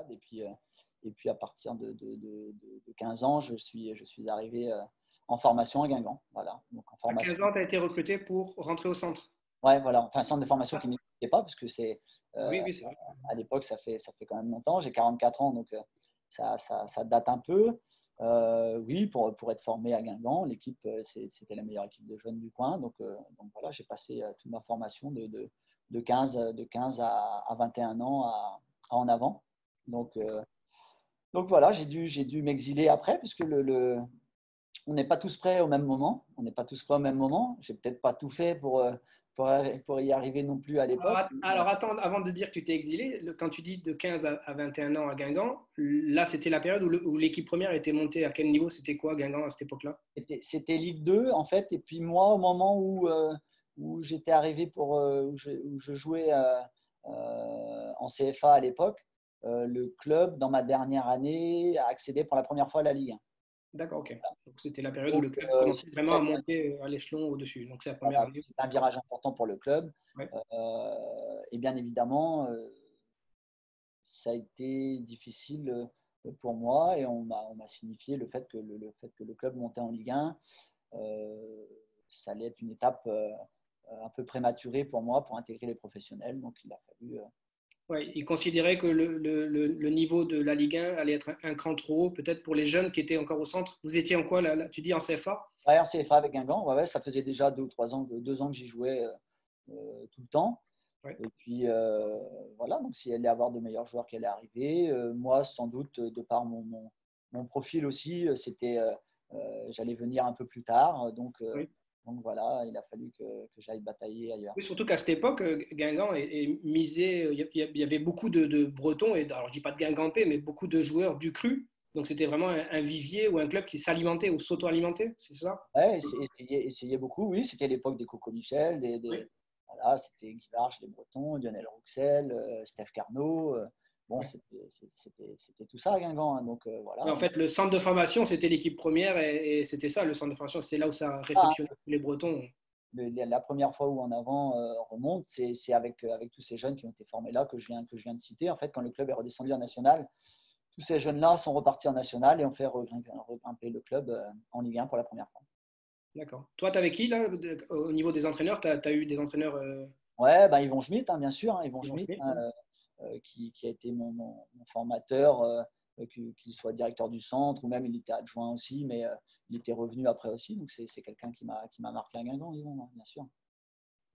Et puis à partir de 15 ans, je suis arrivé en formation à Guingamp. Voilà. Donc en À 15 formation. ans, tu as été recruté pour rentrer au centre. Ouais, voilà. Enfin, un centre de formation Ah, qui n'existait pas, parce que oui, euh, oui, c'est vrai. à l'époque, ça fait quand même longtemps. J'ai 44 ans, donc ça date un peu. Oui, pour être formé à Guingamp, l'équipe, c'était la meilleure équipe de jeunes du coin. Donc voilà, j'ai passé toute ma formation de 15 à 21 ans à en avant. Donc, euh, donc voilà, j'ai dû m'exiler après, puisque on n'est pas tous prêts au même moment. On n'est pas tous prêts au même moment. J'ai peut-être pas tout fait pour y arriver non plus à l'époque. Alors, attends, avant de dire que tu t'es exilé, quand tu dis de 15 à 21 ans à Guingamp, là, c'était la période où l'équipe première était montée. À quel niveau? C'était quoi Guingamp à cette époque-là? C'était Ligue 2, en fait. Et puis moi, au moment où j'étais arrivé où je jouais en CFA à l'époque, le club, dans ma dernière année, a accédé pour la première fois à la Ligue 1. D'accord, ok. Donc, c'était la période où Donc, le club commençait vraiment à c'était monter à l'échelon au-dessus. Donc, c'est la première voilà, année. un virage important pour le club. Ouais. Et bien évidemment, ça a été difficile pour moi et on m'a signifié le fait que fait que le club montait en Ligue 1, ça allait être une étape un peu prématurée pour moi pour intégrer les professionnels. Donc il a fallu. Ouais, ils considéraient que le niveau de la Ligue 1 allait être un cran trop haut, peut-être pour les jeunes qui étaient encore au centre. Vous étiez en quoi là, tu dis en CFA? Ouais, en CFA avec Guingamp, ouais, ça faisait déjà 2 ou 3 ans, 2 ans que j'y jouais tout le temps. Ouais. Et puis voilà, donc s'il allait y avoir de meilleurs joueurs qui allaient arriver, moi sans doute de par mon profil aussi, j'allais venir un peu plus tard. Oui. Donc voilà, il a fallu que j'aille batailler ailleurs. Oui, surtout qu'à cette époque, Guingamp est misé, il y avait beaucoup de Bretons, et alors je dis pas de Guingampais, mais beaucoup de joueurs du cru. Donc c'était vraiment un vivier ou un club qui s'alimentait ou s'auto-alimentait, c'est ça? Ouais, essayez beaucoup, oui, c'était l'époque des Coco Michel, Oui. voilà, c'était Guy Varche, les Bretons, Lionel Rouxel, Steph Carnot. Bon, Oui. c'était tout ça à Guingamp, hein, donc Et voilà. en fait, le centre de formation, c'était l'équipe première et c'était ça, le centre de formation. C'est là où ça Ah, réceptionnait tous les Bretons. la première fois où En Avant remonte, c'est avec tous ces jeunes qui ont été formés là que je viens de citer. En fait, quand le club est redescendu en national, tous ces jeunes-là sont repartis en national et ont fait regrimper le club en Ligue 1 pour la première fois. D'accord. Toi, tu avais qui là, au niveau des entraîneurs? Tu as eu des entraîneurs Ouais, bah, Yvon Schmitt, hein, bien sûr, hein, Yvon qui vont Schmitt, jouer, hein, hein. qui a été mon formateur, qu'il soit directeur du centre ou même il était adjoint aussi, mais il était revenu après aussi. Donc c'est quelqu'un qui m'a marqué à Guingamp, Yvon, hein, bien sûr.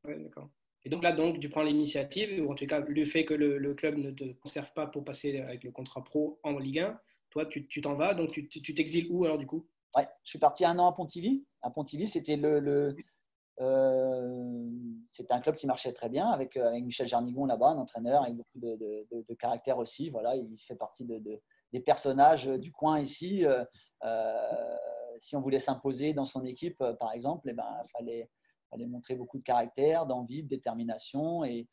Ouais, d'accord. Et donc là, donc, tu prends l'initiative, ou en tout cas, le fait que le club ne te conserve pas pour passer avec le contrat pro en Ligue 1, toi, tu t'en vas, donc tu t'exiles où alors du coup? Ouais, je suis parti un an à Pontivy. À Pontivy, c'était un club qui marchait très bien avec Michel Jarnigon là-bas, un entraîneur avec beaucoup de caractère aussi. Voilà, il fait partie des personnages du coin ici. Si on voulait s'imposer dans son équipe, par exemple, eh ben, fallait montrer beaucoup de caractère, d'envie, de détermination. Et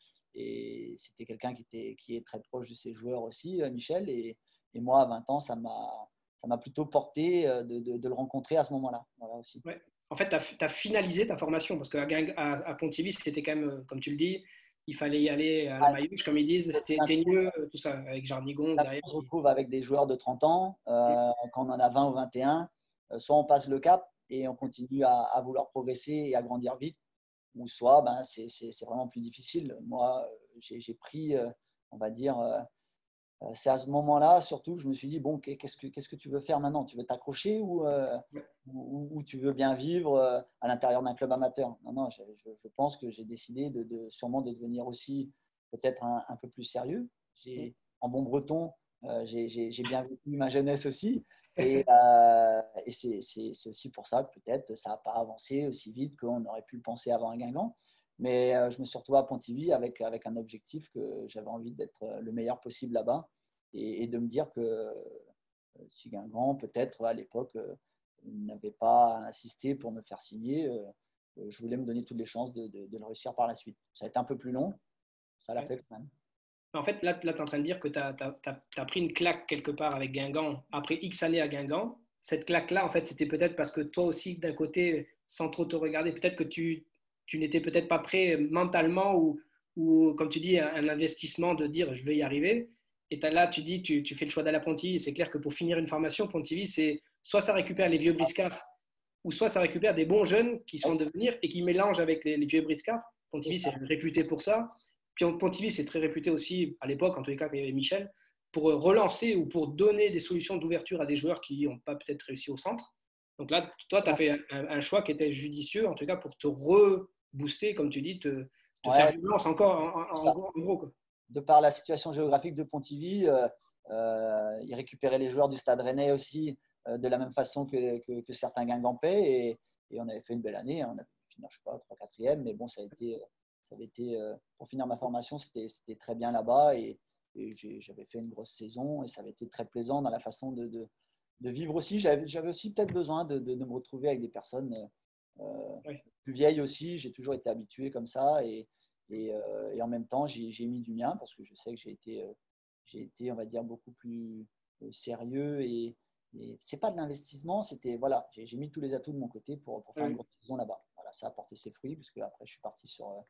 c'était quelqu'un qui est très proche de ses joueurs aussi, Michel. Et moi, à 20 ans, ça m'a plutôt porté de le rencontrer à ce moment-là. Voilà aussi. Ouais. En fait, tu as finalisé ta formation, parce qu'à Pontivy, c'était quand même, comme tu le dis, il fallait y aller à la Ah, Maillotche, comme ils disent, c'était mieux, tout ça, avec Jarnigon là, derrière. on se retrouve avec des joueurs de 30 ans, quand on en a 20 ou 21, soit on passe le cap et on continue à vouloir progresser et à grandir vite, ou soit ben, c'est vraiment plus difficile. Moi, j'ai pris, on va dire, c'est à ce moment-là, surtout, que je me suis dit, bon, qu'est-ce que tu veux faire maintenant? Tu veux t'accrocher Ouais. ou tu veux bien vivre à l'intérieur d'un club amateur? Non, non, je pense que j'ai décidé sûrement de devenir aussi peut-être un peu plus sérieux. En bon breton, j'ai bien vécu ma jeunesse aussi. Et c'est aussi pour ça que peut-être ça n'a pas avancé aussi vite qu'on aurait pu le penser avant à Guingamp. Mais je me suis retrouvé à Pontivy avec un objectif que j'avais envie d'être le meilleur possible là-bas et de me dire que si Guingamp, peut-être à l'époque, n'avait pas insisté pour me faire signer, je voulais me donner toutes les chances de le réussir par la suite. Ça a été un peu plus long, ça l'a Ouais. fait quand même. En fait, là tu es en train de dire que tu as pris une claque quelque part avec Guingamp après X années à Guingamp. Cette claque-là, en fait, c'était peut-être parce que toi aussi, d'un côté, sans trop te regarder, peut-être que tu n'étais peut-être pas prêt mentalement ou, comme tu dis, un investissement de dire je vais y arriver. Et là, tu dis, tu fais le choix d'aller à Pontivy. C'est clair que pour finir une formation, Pontivy, c'est soit ça récupère les vieux briscards, ou soit ça récupère des bons jeunes qui sont en devenir et qui mélangent avec les vieux briscards. Pontivy, c'est réputé pour ça. Puis Pontivy, c'est très réputé aussi, à l'époque, en tous les cas, quand il y avait Michel, pour relancer ou pour donner des solutions d'ouverture à des joueurs qui n'ont pas peut-être réussi au centre. Donc là, toi, tu as fait un choix qui était judicieux, en tout cas, pour te rebooster, comme tu dis, te faire violence encore, en gros. Quoi. De par la situation géographique de Pontivy, ils récupéraient les joueurs du Stade Rennais aussi de la même façon que certains Guingampais. Et on avait fait une belle année. On a fini, je sais pas, 3-4e. Mais bon, ça avait été pour finir ma formation, c'était très bien là-bas. Et j'avais fait une grosse saison. Et ça avait été très plaisant dans la façon de vivre aussi. J'avais aussi peut-être besoin de me retrouver avec des personnes plus vieilles aussi. J'ai toujours été habitué comme ça. Et en même temps, j'ai mis du mien parce que je sais que j'ai été, on va dire, beaucoup plus sérieux. Et c'est pas de l'investissement, c'était, voilà, j'ai mis tous les atouts de mon côté pour faire une grosse saison là-bas. Voilà, ça a porté ses fruits parce que après, je suis parti sur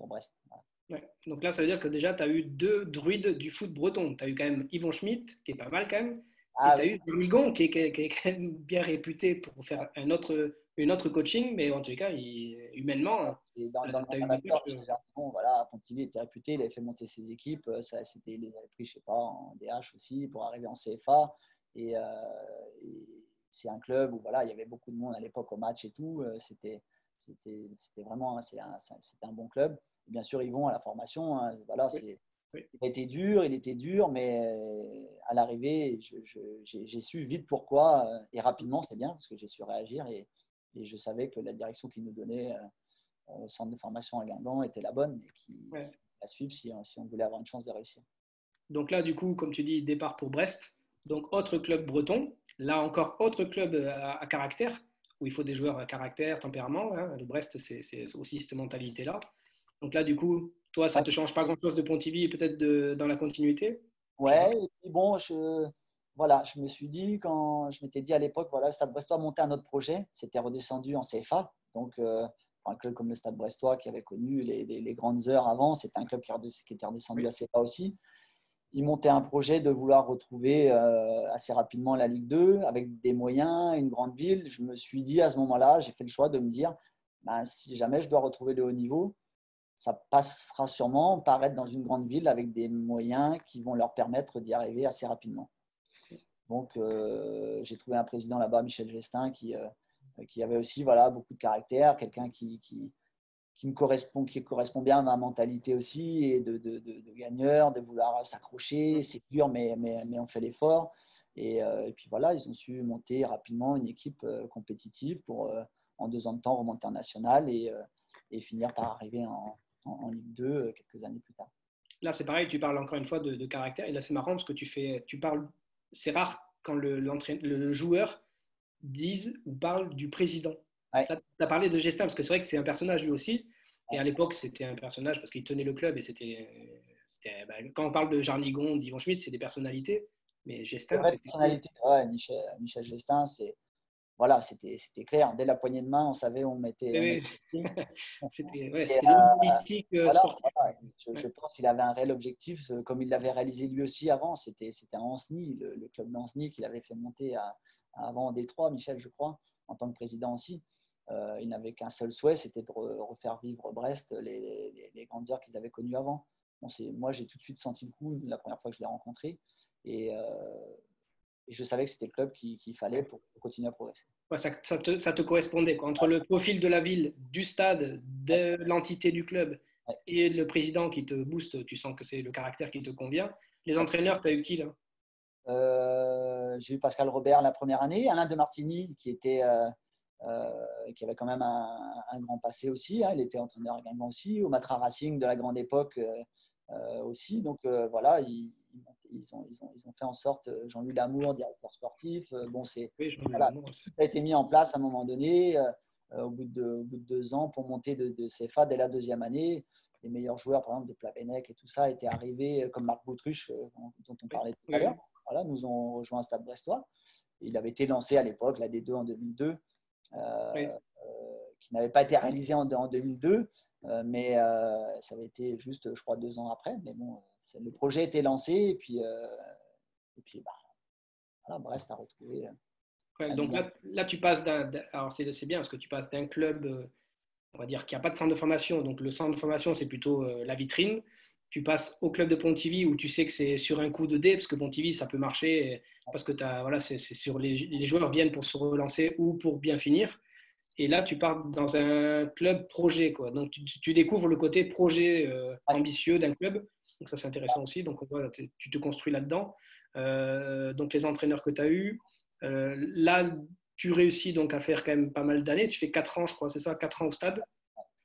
Brest. Voilà. Ouais. Donc là, ça veut dire que déjà, tu as eu 2 druides du foot breton. Tu as eu quand même Yvon Schmitt, qui est pas mal quand même, et tu as eu Migon, qui est quand même bien réputé pour faire une autre coaching, mais en tout cas, humainement, tu as eu des coachs. Voilà, Pontivy était réputé, il avait fait monter ses équipes, il les avait pris, je sais pas, en DH aussi pour arriver en CFA. Et c'est un club où voilà, il y avait beaucoup de monde à l'époque au match et tout. C'était vraiment c'était un bon club. Et bien sûr, ils vont à la formation. Hein, voilà, Oui. il était dur, mais à l'arrivée, j'ai su vite pourquoi et rapidement, c'est bien parce que j'ai su réagir et je savais que la direction qu'ils nous donnait au centre de formation à Guingamp était la bonne et qui la suivre si on voulait avoir une chance de réussir. Donc là, du coup, comme tu dis, départ pour Brest. Donc, autre club breton. Là encore, autre club à caractère, où il faut des joueurs à caractère, tempérament. Hein. Le Brest, c'est aussi cette mentalité-là. Donc là, du coup, toi, ça ne te change pas grand-chose de Pontivy et peut-être dans la continuité? Ouais, et puis bon, voilà, je me suis dit, quand je m'étais dit à l'époque, voilà, le Stade Brestois montait un autre projet, c'était redescendu en CFA. Donc, un club comme le Stade Brestois qui avait connu les grandes heures avant, c'était un club qui était redescendu à CFA aussi. Il montait un projet de vouloir retrouver assez rapidement la Ligue 2 avec des moyens, une grande ville. Je me suis dit à ce moment-là, j'ai fait le choix de me dire, ben, si jamais je dois retrouver le haut niveau, ça passera sûrement par être dans une grande ville avec des moyens qui vont leur permettre d'y arriver assez rapidement. Donc, j'ai trouvé un président là-bas, Michel Gestin, qui avait aussi voilà, beaucoup de caractère, quelqu'un qui correspond bien à ma mentalité aussi, et de gagneur, de vouloir s'accrocher. C'est dur, mais on fait l'effort. Et puis voilà, ils ont su monter rapidement une équipe compétitive pour, en 2 ans de temps, remonter en national et finir par arriver en Ligue 2 quelques années plus tard. Là, c'est pareil, tu parles encore une fois de caractère. Et là, c'est marrant parce que tu parles, c'est rare quand le joueur dise ou parle du président. Ouais. Tu as parlé de Gestin parce que c'est vrai que c'est un personnage lui aussi. Et à l'époque, c'était un personnage parce qu'il tenait le club et quand on parle de Jarnigon, d'Yvon Schmitt, c'est des personnalités. Mais Gestin, c'était. Personnalité, ouais, Michel Gestin, voilà, c'était clair. Dès la poignée de main, on savait où on mettait. C'était Et, le politique voilà, sportif. voilà. Je pense qu'il avait un réel objectif, comme il l'avait réalisé lui aussi avant. C'était à Ancenis, le club d'Ancenis qu'il avait fait monter avant en Détroit, Michel, je crois, en tant que président aussi. Il n'avait qu'un seul souhait, c'était de refaire vivre Brest, les grandes heures qu'ils avaient connues avant. Bon, moi, j'ai tout de suite senti le coup la première fois que je l'ai rencontré. Et je savais que c'était le club qu'il fallait pour continuer à progresser. Ouais, ça te correspondait, quoi. Entre le profil de la ville, du stade, de l'entité du club et le président qui te booste, tu sens que c'est le caractère qui te convient. Les entraîneurs, tu as eu qui là? J'ai eu Pascal Robert la première année, Alain de Martigny qui avait quand même un grand passé aussi. Hein, il était entraîneur à Guingamp aussi, au Matra Racing de la grande époque aussi. Donc voilà, ils ont fait en sorte, Jean-Louis Lamour, directeur sportif. Voilà, tout a été mis en place à un moment donné, au bout de 2 ans, pour monter de CFA dès la 2e année. Les meilleurs joueurs, par exemple, de Plavenec et tout ça, étaient arrivés, comme Marc Boutruche, dont on parlait tout à l'heure. Voilà, nous ont rejoint un Stade Brestois. Il avait été lancé à l'époque, la D2 en 2002, qui n'avait pas été réalisé en 2002. Mais ça avait été juste, je crois, 2 ans après. Mais bon, le projet était lancé et puis bah, voilà, Brest a retrouvé Ouais, la donc Ligue 1. là, tu passes alors c'est bien parce que tu passes d'un club, on va dire, qui n'a pas de centre de formation. Donc le centre de formation, c'est plutôt la vitrine. Tu passes au club de Pontivy où tu sais que c'est sur un coup de dé, parce que Pontivy, ça peut marcher, parce que voilà, c'est sur les joueurs viennent pour se relancer ou pour bien finir. Et là, tu pars dans un club projet, quoi. Donc, tu découvres le côté projet Ouais. ambitieux d'un club. Donc, ça, c'est intéressant aussi. Donc, voilà, tu te construis là-dedans. Donc, les entraîneurs que tu as eus. Là, tu réussis donc à faire quand même pas mal d'années. Tu fais 4 ans, je crois, c'est ça, 4 ans au stade.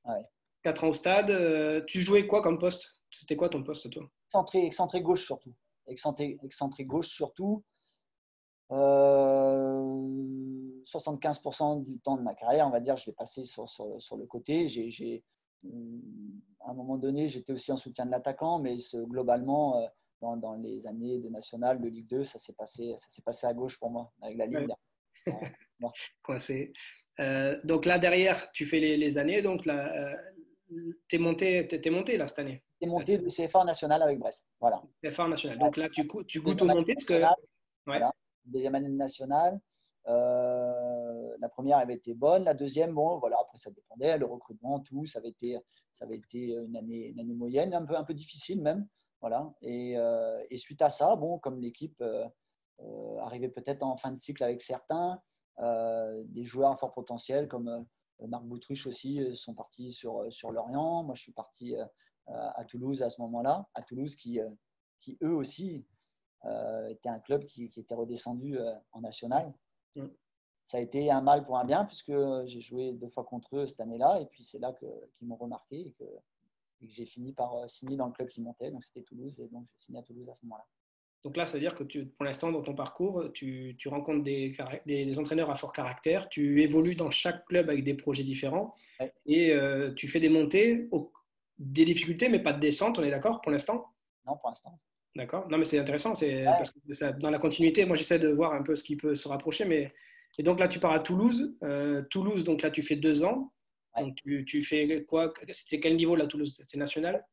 Ouais. 4 ans au stade. Tu jouais quoi comme poste? C'était quoi ton poste, toi? Excentré gauche surtout. Excentré gauche surtout. 75% du temps de ma carrière, on va dire, je l'ai passé sur le côté. À un moment donné, j'étais aussi en soutien de l'attaquant, mais globalement, dans les années de National, de Ligue 2, ça s'est passé à gauche pour moi, avec la ligne. Ouais. Voilà. Coincé. Donc là, derrière, tu fais les années. Donc là, t'es monté là cette année. J'étais monté de CFA national avec Brest. Voilà. CFA national. Ouais. Donc là, tu goûtes aux Deuxième année montées parce que. nationale. Ouais. Voilà. Deuxième année nationale. La première avait été bonne. La deuxième, bon, voilà, après ça dépendait. Le recrutement, tout, ça avait été une année moyenne, un peu difficile même. Voilà. Et suite à ça, bon, comme l'équipe arrivait peut-être en fin de cycle avec certains, des joueurs à fort potentiel comme Marc Boutruche aussi sont partis sur Lorient. Moi, je suis parti à Toulouse à ce moment-là. À Toulouse qui eux aussi était un club qui était redescendu en national. Mm. Ça a été un mal pour un bien, puisque j'ai joué 2 fois contre eux cette année-là, et puis c'est là qu'ils m'ont remarqué et que j'ai fini par signer dans le club qui montait, donc c'était Toulouse, et donc j'ai signé à Toulouse à ce moment-là. Donc là, ça veut dire que pour l'instant, dans ton parcours, tu rencontres des entraîneurs à fort caractère. Tu évolues dans chaque club avec des projets différents Ouais. et tu fais des montées, des difficultés, mais pas de descente. On est d'accord pour l'instant? Non, pour l'instant. D'accord. Non, mais c'est intéressant, c'est Ouais. parce que dans la continuité, moi j'essaie de voir un peu ce qui peut se rapprocher. Et donc là, tu pars à Toulouse. Toulouse, donc là, tu fais 2 ans. Ouais. Donc tu fais quoi? C'était quel niveau là, Toulouse? C'est national?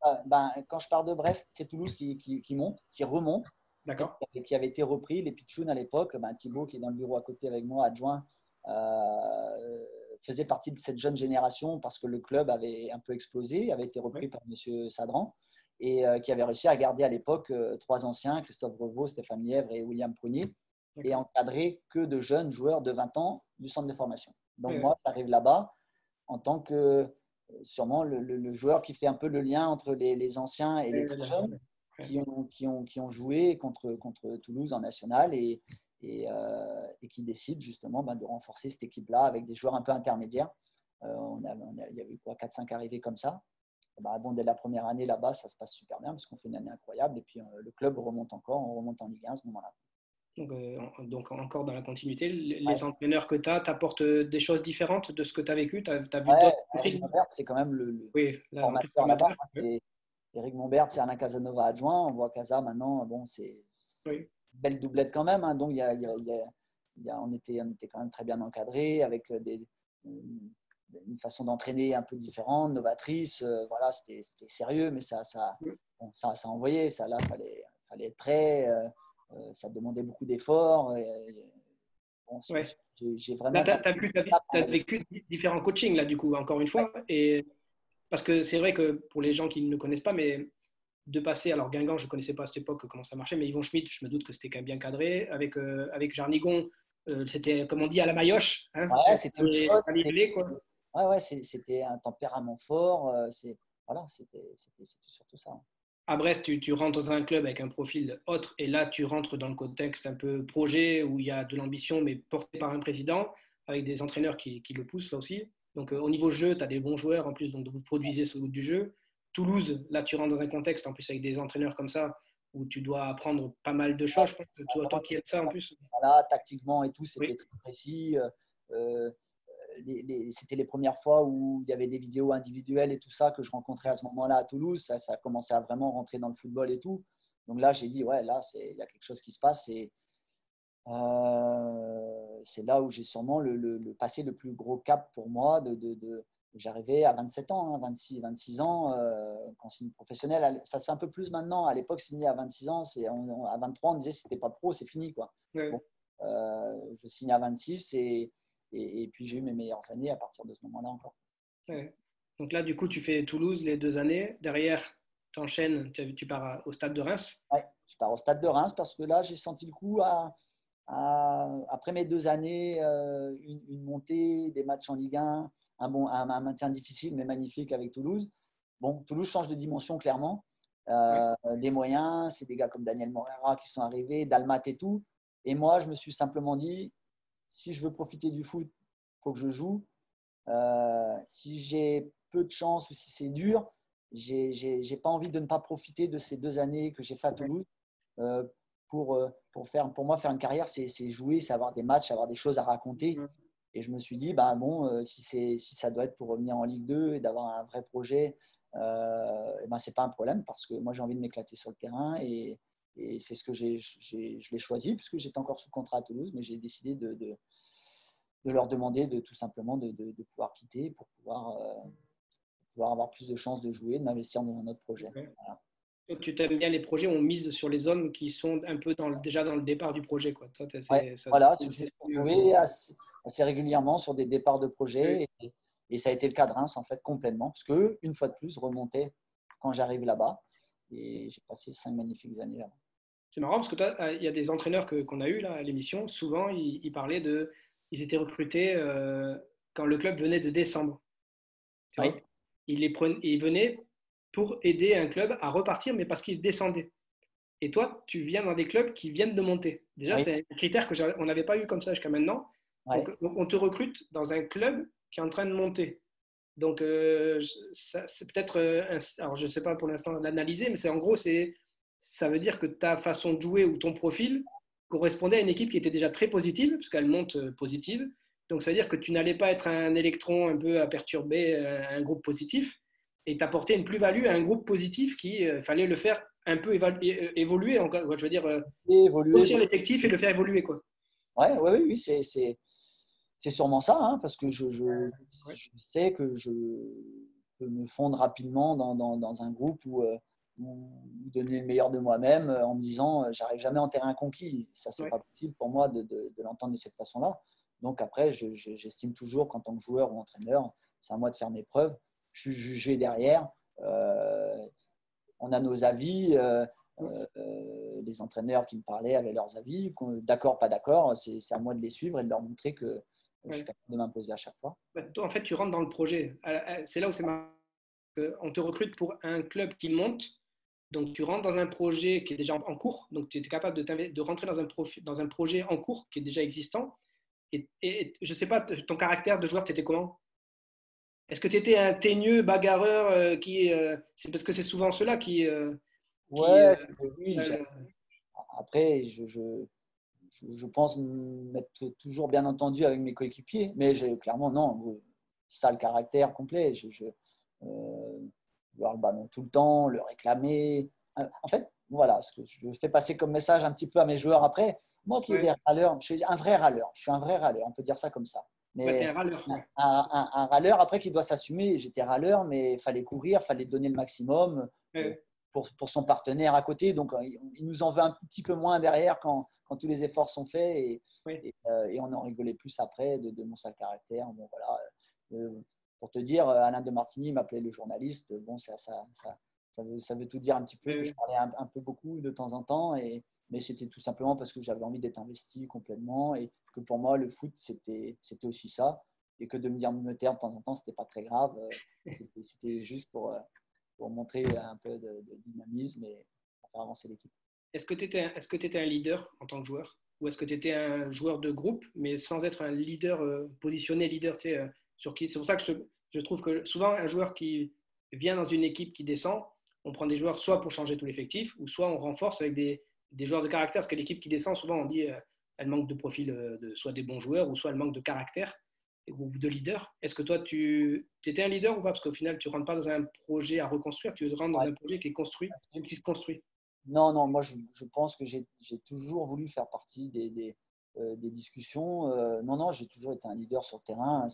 Quand je pars de Brest, c'est Toulouse qui monte, qui remonte, D'accord. qui avait été repris. Les Pitchouns à l'époque, Thibaut, qui est dans le bureau à côté avec moi, adjoint, faisait partie de cette jeune génération parce que le club avait un peu explosé, avait été repris Oui. par M. Sadran et qui avait réussi à garder à l'époque 3 anciens, Christophe Revaux, Stéphane Lièvre et William Prunier, et encadré que de jeunes joueurs de 20 ans du centre de formation. Donc Oui, oui. moi, j'arrive là-bas en tant que sûrement le joueur qui fait un peu le lien entre les anciens et les très jeunes Ouais. qui ont joué contre Toulouse en national et qui décident justement de renforcer cette équipe-là avec des joueurs un peu intermédiaires. Il y a eu 4-5 arrivées comme ça. Bon, dès la première année là-bas, ça se passe super bien parce qu'on fait une année incroyable. Et puis le club remonte encore, on remonte en Ligue 1 à ce moment-là. Donc, encore dans la continuité, Ouais, les entraîneurs que tu as t'apportent des choses différentes de ce que tu as vécu. Tu as vu ouais, d'autres Eric profils? Mombert, c'est quand même le Oui, là, en plus, formateur là-bas. formateur. Oui. C'est Eric Mombert, c'est Alain Casanova adjoint. On voit Casa maintenant, bon, c'est Oui. une belle doublette quand même. Hein. Donc, on était quand même très bien encadré avec une façon d'entraîner un peu différente, novatrice. Voilà, c'était sérieux, mais bon, ça envoyait. Ça, là, fallait être prêt. Ça demandait beaucoup d'efforts. Bon, Ouais. j'ai Là, vraiment tu pas. as vécu différents coachings, là, du coup, encore une Ouais, fois. Et parce que c'est vrai que pour les gens qui ne connaissent pas, mais de passer, alors Guingamp, je ne connaissais pas à cette époque comment ça marchait, mais Yvon Schmidt, je me doute que c'était quand même bien cadré. Avec Jarnigon, c'était, comme on dit, à la maillotche, hein, ouais, c'était autre chose. à niveler, quoi. C'était un tempérament fort. Voilà, c'était surtout ça. À Brest, tu rentres dans un club avec un profil autre, et là, tu rentres dans le contexte un peu projet où il y a de l'ambition, mais porté par un président, avec des entraîneurs qui le poussent là aussi. Donc, au niveau jeu, tu as des bons joueurs en plus, donc vous produisez ce goût du jeu. Toulouse, là, tu rentres dans un contexte en plus avec des entraîneurs comme ça, où tu dois apprendre pas mal de choses. Je pense que toi qui aimes ça en plus. Voilà, tactiquement et tout, c'était Oui, très précis. Euh, C'était les premières fois où il y avait des vidéos individuelles et tout ça que je rencontrais à ce moment-là à Toulouse. Ça commençait à vraiment rentrer dans le football et tout. Donc là, j'ai dit, ouais, là, il y a quelque chose qui se passe. Et c'est là où j'ai sûrement le passé le plus gros cap pour moi J'arrivais à 27 ans, hein, 26 ans, quand c'est une professionnelle. Ça se fait un peu plus maintenant. À l'époque, signer à 26 ans, à 23, on disait si tu n'es pas pro, c'est fini, quoi. Ouais. Bon, je signe à 26 et puis j'ai eu mes meilleures années à partir de ce moment-là encore. Ouais. Donc là, du coup, tu fais Toulouse les 2 années. Derrière, tu enchaînes, tu pars au Stade de Reims. Ouais, je pars au Stade de Reims parce que là, j'ai senti le coup après mes 2 années, une montée, des matchs en Ligue 1, un maintien difficile mais magnifique avec Toulouse. Bon, Toulouse change de dimension clairement. Ouais. Les moyens, c'est des gars comme Daniel Morera qui sont arrivés, Dalmat et tout. Et moi, je me suis simplement dit, si je veux profiter du foot, il faut que je joue. Si j'ai peu de chance ou si c'est dur, j'ai pas envie de ne pas profiter de ces 2 années que j'ai fait à Toulouse. Euh, pour moi, faire une carrière, c'est jouer, c'est avoir des matchs, avoir des choses à raconter. Et je me suis dit, bah, bon, si ça doit être pour revenir en Ligue 2 et d'avoir un vrai projet, et ben, ce n'est pas un problème parce que moi, j'ai envie de m'éclater sur le terrain et c'est ce que je l'ai choisi puisque j'étais encore sous contrat à Toulouse, mais j'ai décidé de leur demander tout simplement de pouvoir quitter pour pouvoir avoir plus de chances de jouer, de m'investir dans un autre projet. Ouais. Voilà. Toi, tu t'aimes bien les projets, on mise sur les hommes qui sont un peu déjà dans le départ du projet, quoi. Toi, Ouais, voilà, je me suis retrouvé assez régulièrement sur des départs de Oui. projets et ça a été le cas de Reims en fait complètement parce que une fois de plus remontais quand j'arrive là-bas et j'ai passé 5 magnifiques années là-bas. C'est marrant parce que toi, il y a des entraîneurs qu'on a eu là à l'émission, souvent ils parlaient ils étaient recrutés quand le club venait de descendre. Tu vois, Oui, ils venaient pour aider un club à repartir, mais parce qu'il descendait. Et toi, tu viens dans des clubs qui viennent de monter. Déjà, oui, c'est un critère on n'avait pas eu comme ça jusqu'à maintenant. Donc, ouais. on te recrute dans un club qui est en train de monter. Donc, c'est peut-être, alors je ne sais pas pour l'instant l'analyser, mais en gros, ça veut dire que ta façon de jouer ou ton profil correspondait à une équipe qui était déjà très positive, puisqu'elle monte positive. Donc, ça veut dire que tu n'allais pas être un électron un peu à perturber un groupe positif et t'apporter une plus-value à un groupe positif qui fallait le faire un peu évoluer, je veux dire, Et évoluer. grossir l'effectif et le faire évoluer, quoi. Ouais, ouais, oui, oui, c'est sûrement ça, hein, parce que Ouais. je sais que je peux me fondre rapidement dans un groupe où donner le meilleur de moi-même en me disant j'arrive jamais en terrain conquis. Ça, c'est Ouais. pas possible pour moi de l'entendre de cette façon-là. Donc après, j'estime toujours qu'en tant que joueur ou entraîneur, c'est à moi de faire mes preuves. Je suis jugé derrière. Euh, on a nos avis. Les entraîneurs qui me parlaient avaient leurs avis. D'accord, pas d'accord, c'est à moi de les suivre et de leur montrer que je suis Ouais. capable de m'imposer à chaque fois. Bah, toi, en fait, tu rentres dans le projet. C'est là où c'est marrant. On te recrute pour un club qui monte. Donc, tu rentres dans un projet qui est déjà en cours. Donc, tu es capable de rentrer dans un projet en cours qui est déjà existant. Et je ne sais pas, ton caractère de joueur, tu étais comment? Est-ce que tu étais un teigneux, bagarreur c'est parce que c'est souvent ceux-là qui Ouais, oui. euh, Après, je pense m'être toujours bien entendu avec mes coéquipiers, mais clairement, non, ça le caractère complet. Vouloir le ballon tout le temps, le réclamer. En fait, voilà, ce que je fais passer comme message un petit peu à mes joueurs après. Moi qui ai des ouais, râleurs, je suis un vrai râleur. Je suis un vrai râleur, on peut dire ça comme ça. ouais, t'es Mais un râleur. Ouais. un râleur après qui doit s'assumer. J'étais râleur, mais il fallait courir, il fallait donner le maximum euh, Ouais, pour son partenaire à côté. Donc, il nous en veut un petit peu moins derrière quand tous les efforts sont faits ouais. et on en rigolait plus après de mon sale caractère. Bon, voilà. Pour te dire, Alain de Martigny m'appelait le journaliste. Bon, ça veut tout dire un petit peu que je Ouais, parlais un peu beaucoup de temps en temps. Mais c'était tout simplement parce que j'avais envie d'être investi complètement et que pour moi, le foot, c'était aussi ça. Et que de me dire me taire de temps en temps, c'était pas très grave. C'était juste pour montrer un peu de dynamisme et pour faire avancer l'équipe. est-ce que tu étais un leader en tant que joueur? Ou est-ce que tu étais un joueur de groupe, mais sans être un leader, positionné leader, tu sais, sur qui? C'est pour ça que je trouve que souvent, un joueur qui vient dans une équipe qui descend, on prend des joueurs soit pour changer tout l'effectif, ou soit on renforce avec des joueurs de caractère. Parce que l'équipe qui descend, souvent, on dit elle manque de profil, soit des bons joueurs, ou soit elle manque de caractère ou de leader. Est-ce que toi, tu étais un leader ou pas? Parce qu'au final, tu ne rentres pas dans un projet à reconstruire, tu rentres dans Ouais. un projet qui est construit ou qui se construit. Non, non, moi je pense que j'ai toujours voulu faire partie des discussions. Non, non, j'ai toujours été un leader sur le terrain.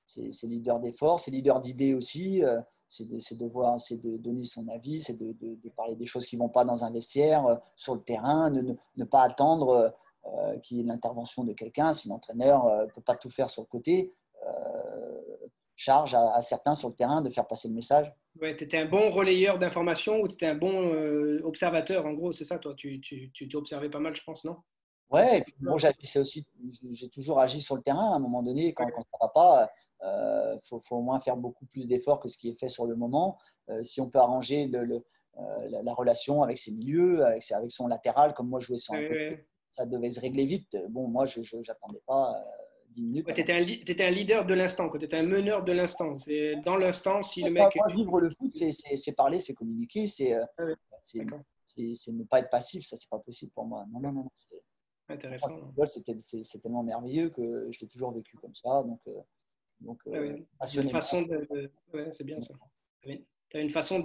c'est leader d'effort, c'est leader d'idées aussi. C'est de donner son avis, c'est de parler des choses qui ne vont pas dans un vestiaire, sur le terrain, ne pas attendre qu'il y ait l'intervention de quelqu'un. Si l'entraîneur ne peut pas tout faire sur le côté, charge à certains sur le terrain de faire passer le message. Ouais, tu étais un bon relayeur d'informations ou tu étais un bon observateur, en gros, c'est ça, toi. Tu observais pas mal, je pense, non? Ouais, et puis bon, j'ai toujours agi sur le terrain. À un moment donné, quand ça ne va pas, faut au moins faire beaucoup plus d'efforts que ce qui est fait sur le moment. Si on peut arranger la relation avec ses milieux, avec son latéral, comme moi je jouais sur un côté, ça devait se régler vite. Bon, moi, je n'attendais pas 10 minutes. Tu étais un leader de l'instant, tu étais un meneur de l'instant. C'est dans l'instant, si le Moi, mec. vivre le foot, c'est parler, c'est communiquer, c'est ne pas être passif. Ça, c'est pas possible pour moi. Non, non, non. Intéressant. C'est tellement merveilleux que je l'ai toujours vécu comme ça. Une façon c'est bien ça. Tu as une façon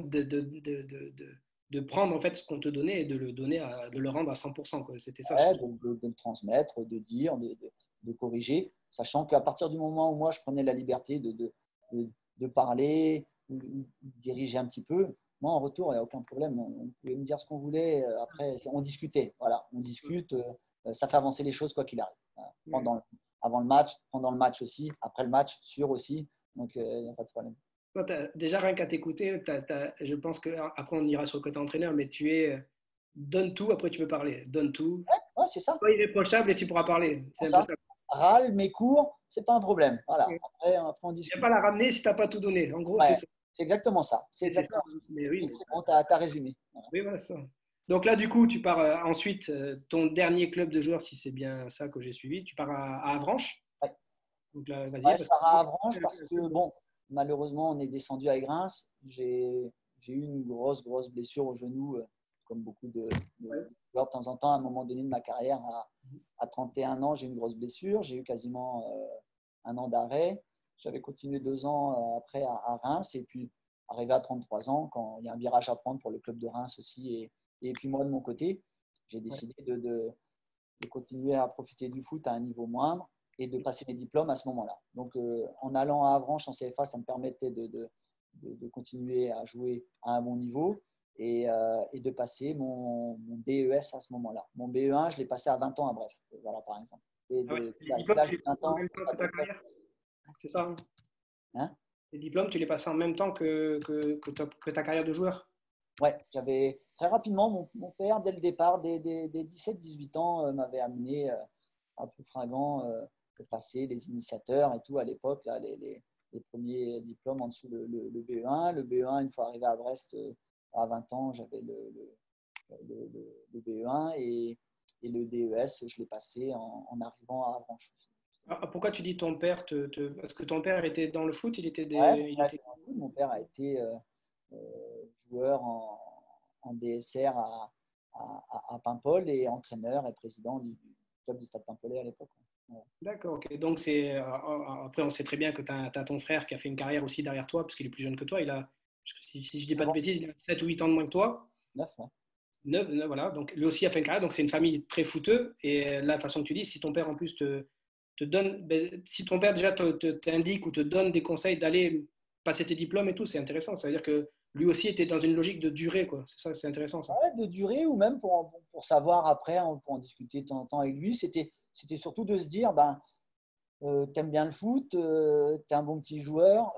de prendre en fait ce qu'on te donnait et de le donner, de le rendre à 100%. C'était ça. Ouais, de le transmettre, de dire, de corriger, sachant qu'à partir du moment où moi je prenais la liberté de parler, de diriger un petit peu, moi en retour, il n'y a aucun problème. On pouvait me dire ce qu'on voulait. Après, on discutait. Voilà, on discute. Ça fait avancer les choses quoi qu'il arrive. Avant le match, pendant le match aussi, après le match, sûr aussi. Donc, il n'y a pas de problème. Déjà, rien qu'à t'écouter, je pense qu'après, on ira sur le côté entraîneur, mais tu es donne tout, après tu peux parler. Donne tout. Ouais, c'est ça. Sois irréprochable et tu pourras parler. C'est un peu ça. Râle, mais court, c'est pas un problème. Voilà. Après, on discute. Tu ne viens pas la ramener si tu n'as pas tout donné. En gros, ouais, c'est ça. C'est exactement ça. C'est exactement ça. Mais oui. Bon, tu as résumé. Voilà. Oui, voilà ça. Donc là, du coup, tu pars ensuite, ton dernier club de joueurs, si c'est bien ça que j'ai suivi, tu pars à Avranches. Ouais. Donc là, vas-y. Ouais, je pars à Avranches parce que, bon, malheureusement, on est descendu à Reims. J'ai eu une grosse blessure au genou, comme beaucoup de joueurs de temps en temps. À un moment donné de ma carrière, à 31 ans, j'ai eu une grosse blessure. J'ai eu quasiment un an d'arrêt. J'avais continué 2 ans après à Reims. Et puis, arrivé à 33 ans, quand il y a un virage à prendre pour le club de Reims aussi. Et puis, moi, de mon côté, j'ai décidé de continuer à profiter du foot à un niveau moindre et de passer mes diplômes à ce moment-là. Donc, en allant à Avranches en CFA, ça me permettait de continuer à jouer à un bon niveau et de passer mon BES à ce moment-là. Mon BE1, je l'ai passé à 20 ans à Brest, voilà, par exemple. Et les diplômes, tu les passes en même temps que ta carrière? C'est ça, hein? Les diplômes, tu les passes en même temps que ta carrière de joueur? Ouais, j'avais très rapidement, mon père, dès le départ, dès 17-18 ans, m'avait amené un peu fringant de passer les initiateurs et tout à l'époque, là, les premiers diplômes en dessous le BE1. Le BE1, une fois arrivé à Brest, à 20 ans, j'avais le BE1 et le DES, je l'ai passé en arrivant à Avranches. Pourquoi tu dis ton père Parce que ton père était dans le foot, Mon père a été joueur en DSR à Paimpol et entraîneur et président du club du Stade Paimpolais à l'époque. Ouais. D'accord, ok. Donc, après, on sait très bien que tu as ton frère qui a fait une carrière aussi derrière toi, parce qu'il est plus jeune que toi. Si je ne dis pas de bêtises, il a 7 ou 8 ans de moins que toi. 9, ouais. 9, voilà. Donc, lui aussi a fait une carrière. Donc, c'est une famille très footeux. Et la façon que tu dis, si ton père en plus te donne, si ton père déjà t'indique ou te donne des conseils d'aller passer tes diplômes et tout, c'est intéressant. Ça veut dire que lui aussi était dans une logique de durée, quoi. C'est ça, c'est intéressant, ça. Ouais, de durée ou même pour savoir après, pour en discuter de temps en temps avec lui, c'était surtout de se dire, t'aimes bien le foot, t'es un bon petit joueur,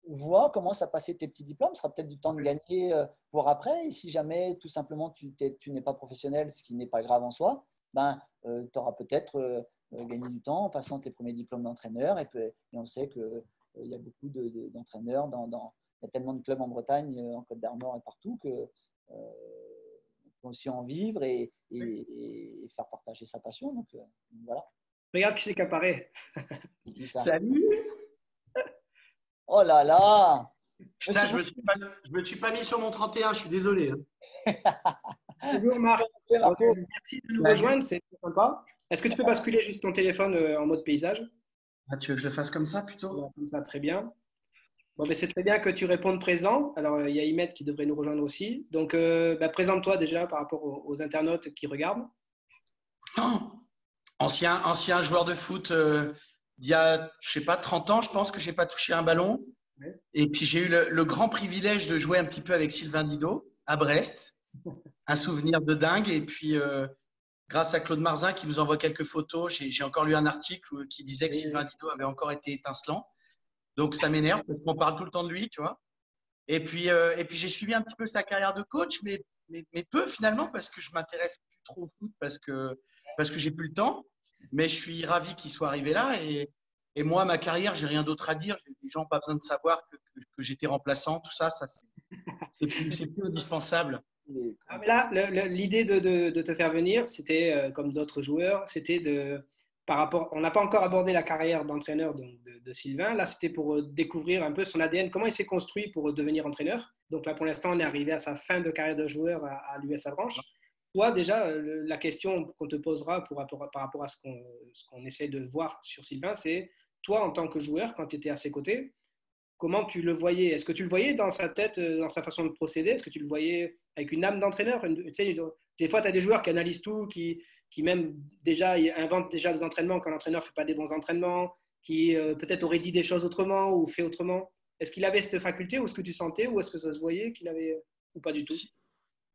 vois, commence à passer tes petits diplômes, ce sera peut-être du temps de gagner pour après. Et si jamais, tout simplement, tu n'es pas professionnel, ce qui n'est pas grave en soi, tu auras peut-être gagné du temps en passant tes premiers diplômes d'entraîneur. Et on sait qu'il y a beaucoup d'entraîneurs il y a tellement de clubs en Bretagne, en Côte d'Armor et partout qu'on peut aussi en vivre et faire partager sa passion. Donc voilà. Regarde qui c'est qui apparaît. Salut. Oh là là. Putain, je me suis pas mis sur mon 31, je suis désolé. Bonjour Marc. Merci de nous rejoindre, c'est sympa. Est-ce que tu peux basculer juste ton téléphone en mode paysage? Tu veux que je le fasse comme ça plutôt? Comme ça, très bien. Bon, c'est très bien que tu répondes présent. Alors, il y a Imet qui devrait nous rejoindre aussi. Donc, présente-toi déjà par rapport aux internautes qui regardent. Ancien joueur de foot d'il y a, je sais pas, 30 ans, je pense que j'ai pas touché un ballon. Ouais. Et puis, j'ai eu le grand privilège de jouer un petit peu avec Sylvain Didot à Brest. Un souvenir de dingue. Et puis, grâce à Claude Marzin qui nous envoie quelques photos, j'ai encore lu un article qui disait que Sylvain Didot avait encore été étincelant. Donc, ça m'énerve parce qu'on parle tout le temps de lui, tu vois. Et puis j'ai suivi un petit peu sa carrière de coach, mais peu finalement parce que je m'intéresse plus trop au foot parce que j'ai plus le temps. Mais je suis ravi qu'il soit arrivé là. Et moi, ma carrière, j'ai rien d'autre à dire. Les gens n'ont pas besoin de savoir que j'étais remplaçant, tout ça, c'est plus indispensable. Ah, mais là, l'idée de te faire venir, c'était comme d'autres joueurs, c'était par rapport. On n'a pas encore abordé la carrière d'entraîneur de Sylvain. Là, c'était pour découvrir un peu son ADN, comment il s'est construit pour devenir entraîneur. Donc là, pour l'instant, on est arrivé à sa fin de carrière de joueur à l'US Avranches. Toi, déjà, la question qu'on te posera par rapport à ce qu'on essaie de voir sur Sylvain, c'est toi, en tant que joueur, quand tu étais à ses côtés, comment tu le voyais? Est-ce que tu le voyais dans sa tête, dans sa façon de procéder? Est-ce que tu le voyais avec une âme d'entraîneur? Tu sais, des fois, tu as des joueurs qui analysent tout, qui même déjà inventent déjà des entraînements quand l'entraîneur ne fait pas des bons entraînements, qui peut-être aurait dit des choses autrement ou fait autrement. Est-ce qu'il avait cette faculté ou est-ce que tu sentais ou est-ce que ça se voyait qu'il avait ou pas du tout?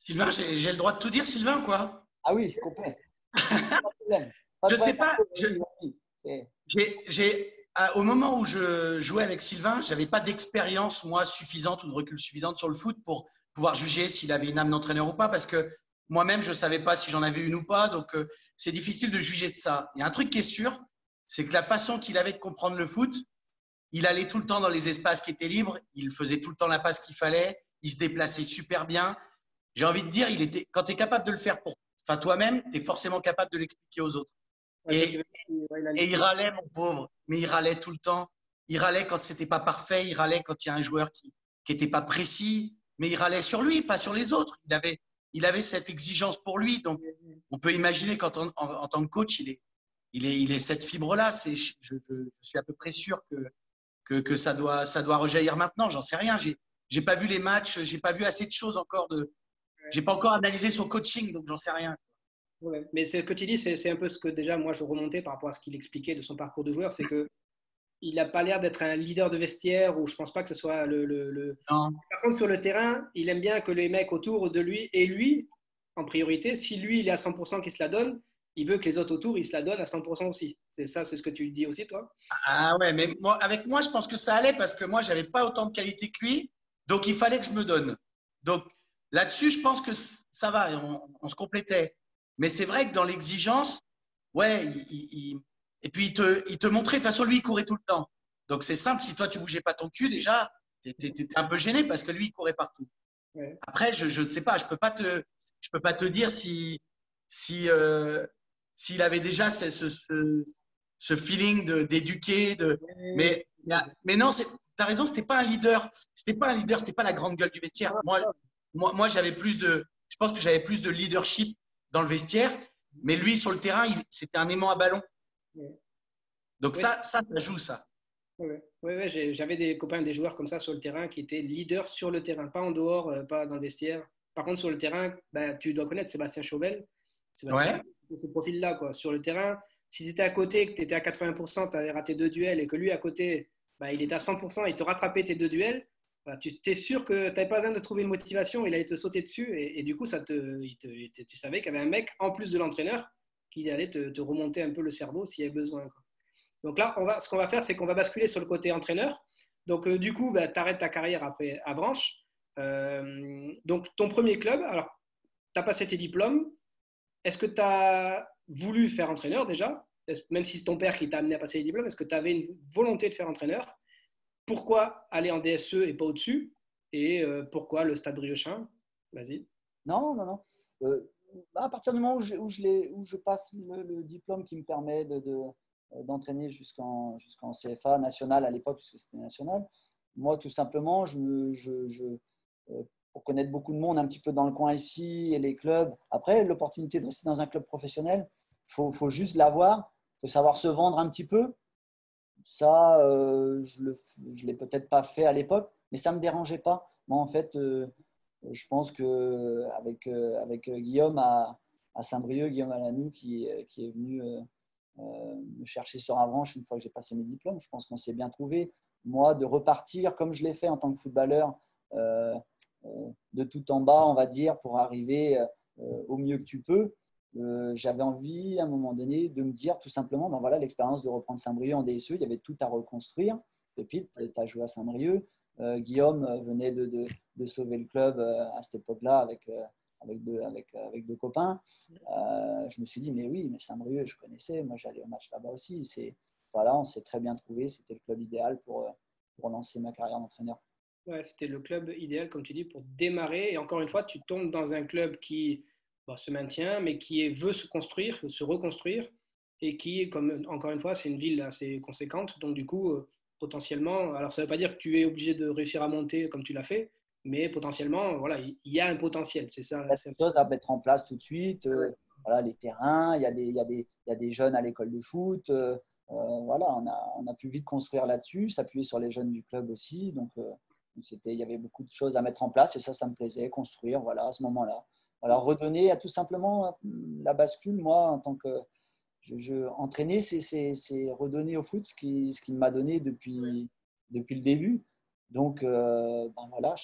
Sylvain, j'ai le droit de tout dire, Sylvain, quoi. Ah oui, complet. Pas de problème. Pas Je de sais problème. pas. Au moment où je jouais avec Sylvain, j'avais pas d'expérience, moi, suffisante ou de recul suffisante sur le foot pour pouvoir juger s'il avait une âme d'entraîneur ou pas, parce que moi-même, je savais pas si j'en avais une ou pas. Donc, c'est difficile de juger de ça. Il y a un truc qui est sûr, c'est que la façon qu'il avait de comprendre le foot, il allait tout le temps dans les espaces qui étaient libres, il faisait tout le temps la passe qu'il fallait, il se déplaçait super bien. J'ai envie de dire, quand tu es capable de le faire enfin, toi-même, tu es forcément capable de l'expliquer aux autres. Et il râlait, mon pauvre, mais il râlait tout le temps. Il râlait quand c'était pas parfait, il râlait quand il y a un joueur qui était pas précis, mais il râlait sur lui, pas sur les autres. Il avait cette exigence pour lui. Donc, on peut imaginer qu'en en tant que coach, il est cette fibre-là. Je suis à peu près sûr que ça doit rejaillir maintenant. J'en sais rien. J'ai pas vu les matchs, j'ai pas vu assez de choses encore j'ai pas encore analysé son coaching, donc j'en sais rien. Ouais. Mais ce que tu dis, c'est un peu ce que déjà moi je remontais par rapport à ce qu'il expliquait de son parcours de joueur, c'est que il n'a pas l'air d'être un leader de vestiaire ou je pense pas que ce soit Non. Par contre, sur le terrain, il aime bien que les mecs autour de lui et lui en priorité. Si lui, il est à 100% qu'il se la donne, il veut que les autres autour, ils se la donnent à 100% aussi. C'est ça, c'est ce que tu dis aussi, toi? Ah ouais, mais avec moi, je pense que ça allait parce que moi, j'avais pas autant de qualité que lui, donc il fallait que je me donne. Donc là-dessus, je pense que ça va, on se complétait. Mais c'est vrai que dans l'exigence, ouais, et puis il te montrait, de toute façon, lui, il courait tout le temps. Donc c'est simple, si toi, tu bougeais pas ton cul, déjà, tu étais un peu gêné parce que lui, il courait partout. Ouais. Après, je ne sais pas, je peux pas te dire si, s'il avait déjà ce feeling d'éduquer, mais non, tu as raison, c'était pas un leader, c'était pas la grande gueule du vestiaire. Moi, je pense que j'avais plus de leadership dans le vestiaire, mais lui, sur le terrain, c'était un aimant à ballon. Donc Ouais. ça joue, ça. J'avais des copains, des joueurs comme ça sur le terrain qui étaient leaders sur le terrain, pas en dehors, pas dans le vestiaire. Par contre, sur le terrain, bah, tu dois connaître Sébastien Chauvel. Sébastien Ouais. Chauvel, c'est ce profil-là, quoi. Sur le terrain, si tu étais à côté, que tu étais à 80%, tu avais raté 2 duels et que lui à côté, bah, il était à 100%, il te rattrapait tes 2 duels, bah, tu es sûr que tu n'avais pas besoin de trouver une motivation, il allait te sauter dessus et du coup, tu savais qu'il y avait un mec, en plus de l'entraîneur, qui allait te remonter un peu le cerveau s'il y avait besoin, quoi. Donc là, ce qu'on va faire, c'est qu'on va basculer sur le côté entraîneur. Donc du coup, bah, tu arrêtes ta carrière après à Branche. Donc ton premier club, alors tu as passé tes diplômes. Est-ce que tu as voulu faire entraîneur déjà? Même si c'est ton père qui t'a amené à passer les diplômes, est-ce que tu avais une volonté de faire entraîneur? Pourquoi aller en DSE et pas au-dessus? Et pourquoi le Stade Briochin? Vas-y. Non, non, non. À partir du moment où je passe le diplôme qui me permet d'entraîner jusqu'en CFA national à l'époque, puisque c'était national, moi, tout simplement, pour connaître beaucoup de monde un petit peu dans le coin ici et les clubs, après, l'opportunité de rester dans un club professionnel, faut juste l'avoir, il faut savoir se vendre un petit peu. Ça, je ne l'ai peut-être pas fait à l'époque, mais ça ne me dérangeait pas. Moi, en fait, je pense qu'avec avec Guillaume à Saint-Brieuc, Guillaume Alanou qui est venu me chercher sur Avranches une fois que j'ai passé mes diplômes. Je pense qu'on s'est bien trouvé. Moi, de repartir comme je l'ai fait en tant que footballeur, de tout en bas, on va dire, pour arriver au mieux que tu peux. J'avais envie, à un moment donné, de me dire tout simplement, ben voilà, l'expérience de reprendre Saint-Brieuc en DSE, il y avait tout à reconstruire. Pépite, tu as joué à Saint-Brieuc. Guillaume venait de sauver le club à cette époque-là avec deux copains. Je me suis dit, mais oui, mais Saint-Brieuc, je connaissais. Moi, j'allais au match là-bas aussi. Voilà, on s'est très bien trouvé. C'était le club idéal pour lancer ma carrière d'entraîneur. Ouais, c'était le club idéal, comme tu dis, pour démarrer. Et encore une fois, tu tombes dans un club qui se maintient, mais qui veut se construire, se reconstruire, et qui, comme encore une fois, c'est une ville assez conséquente. Donc, du coup, potentiellement, alors ça ne veut pas dire que tu es obligé de réussir à monter comme tu l'as fait, mais potentiellement, voilà, il y a un potentiel. C'est ça. Il y a des choses à mettre en place tout de suite. Voilà, les terrains, il y a des jeunes à l'école de foot. Voilà, on a pu vite construire là-dessus, s'appuyer sur les jeunes du club aussi. Donc, il y avait beaucoup de choses à mettre en place et ça me plaisait, construire, voilà, à ce moment-là. Voilà, redonner à tout simplement la bascule, moi, en tant que entraîner, c'est redonner au foot ce qu'il m'a donné depuis le début. Donc, ben voilà,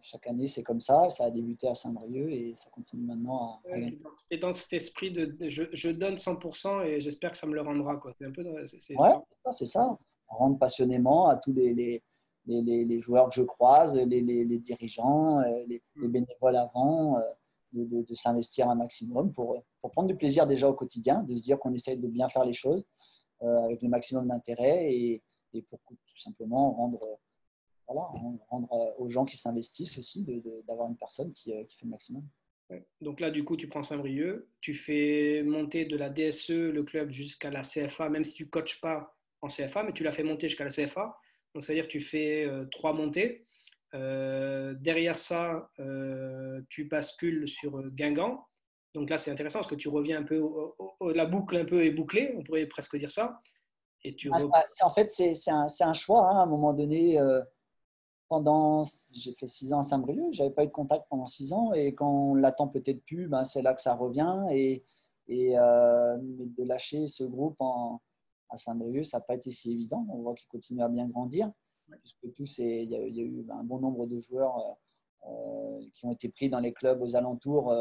chaque année, c'est comme ça. Ça a débuté à Saint-Brieuc et ça continue maintenant à gagner. C'était dans cet esprit de je donne 100% et j'espère que ça me le rendra, quoi. C'est un peu c'est Ouais, ça. c'est ça. Rendre passionnément à tous les joueurs que je croise, les dirigeants, les bénévoles avant, de s'investir un maximum pour prendre du plaisir déjà au quotidien, de se dire qu'on essaye de bien faire les choses avec le maximum d'intérêt et pour tout simplement rendre aux gens qui s'investissent aussi d'avoir une personne qui fait le maximum. Ouais. Donc là, du coup, tu prends Saint-Brieuc, tu fais monter de la DSE le club jusqu'à la CFA, même si tu ne coaches pas en CFA, mais tu l'as fait monter jusqu'à la CFA. Donc, c'est-à-dire que tu fais 3 montées. Derrière ça, tu bascules sur Guingamp. Donc là, c'est intéressant parce que tu reviens un peu, la boucle un peu est bouclée, on pourrait presque dire ça. Et En fait, c'est un choix hein, à un moment donné. J'ai fait 6 ans à Saint-Brieuc, je n'avais pas eu de contact pendant 6 ans et quand on l'attend peut-être plus, ben, c'est là que ça revient mais de lâcher ce groupe à Saint-Brieuc, ça n'a pas été si évident. On voit qu'il continue à bien grandir puisque il y a eu un bon nombre de joueurs qui ont été pris dans les clubs aux alentours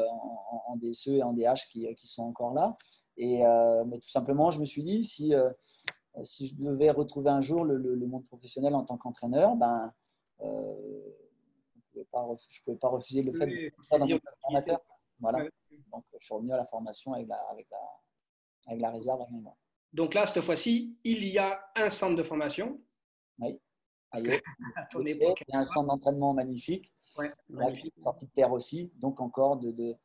en DSE et en DH qui sont encore là. Mais tout simplement, je me suis dit, si je devais retrouver un jour le monde professionnel en tant qu'entraîneur, ben, je ne pouvais pas refuser le fait de faire ça dans mon club formateur. Voilà. Ouais. Donc, je suis revenu à la formation avec la réserve à Guingamp. Donc là, cette fois-ci, il y a un centre de formation. Oui. Parce que, à ton Il époque, y a un centre d'entraînement magnifique. ouais, Magnifique. Sortie de terre aussi. Donc, encore des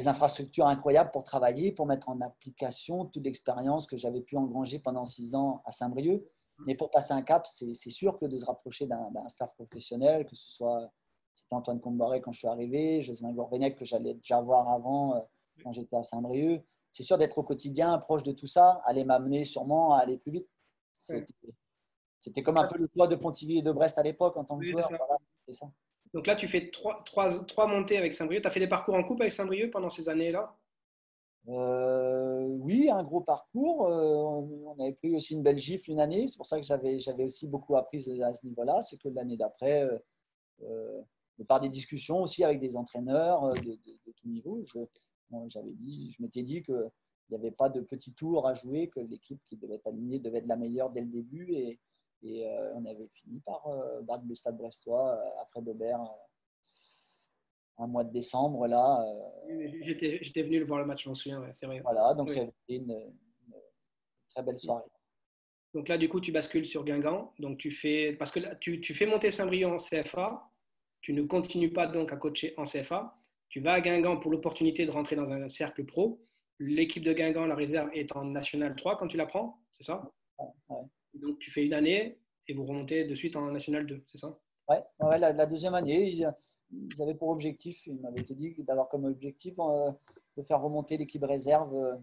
infrastructures incroyables pour travailler, pour mettre en application toute l'expérience que j'avais pu engranger pendant 6 ans à Saint-Brieuc. Mais pour passer un cap, c'est sûr que de se rapprocher d'un staff professionnel, que ce soit c'était Antoine Combaré quand je suis arrivé, Jocelyn Gourvenec que j'allais déjà voir avant quand j'étais à Saint-Brieuc. C'est sûr d'être au quotidien, proche de tout ça, allait m'amener sûrement à aller plus vite. C'était comme un peu le toit de Pontivy et de Brest à l'époque en tant que joueur. Voilà, c'est ça. Donc là, tu fais trois montées avec Saint-Brieuc. Tu as fait des parcours en coupe avec Saint-Brieuc pendant ces années-là? Oui, un gros parcours. On avait pris aussi une belle gifle une année. C'est pour ça que j'avais aussi beaucoup appris à ce niveau-là. C'est que l'année d'après, par des discussions aussi avec des entraîneurs de tout niveau, je m'étais dit qu'il n'y avait pas de petit tour à jouer, que l'équipe qui devait être alignée devait être la meilleure dès le début. Et on avait fini par battre le Stade brestois à Fred Aubert un mois de décembre. Là, J'étais venu le voir le match, je m'en souviens, ouais, c'est vrai. voilà, donc Oui. c'était une très belle soirée. Donc là, du coup, tu bascules sur Guingamp. Donc parce que là, tu fais monter Saint-Brieuc en CFA. Tu ne continues pas donc à coacher en CFA. Tu vas à Guingamp pour l'opportunité de rentrer dans un cercle pro. L'équipe de Guingamp, la réserve, est en National 3 quand tu la prends, c'est ça? Ouais. Donc tu fais une année et vous remontez de suite en National 2, c'est ça? Ouais, la deuxième année, ils avaient pour objectif, ils m'avaient été dit d'avoir comme objectif de faire remonter l'équipe réserve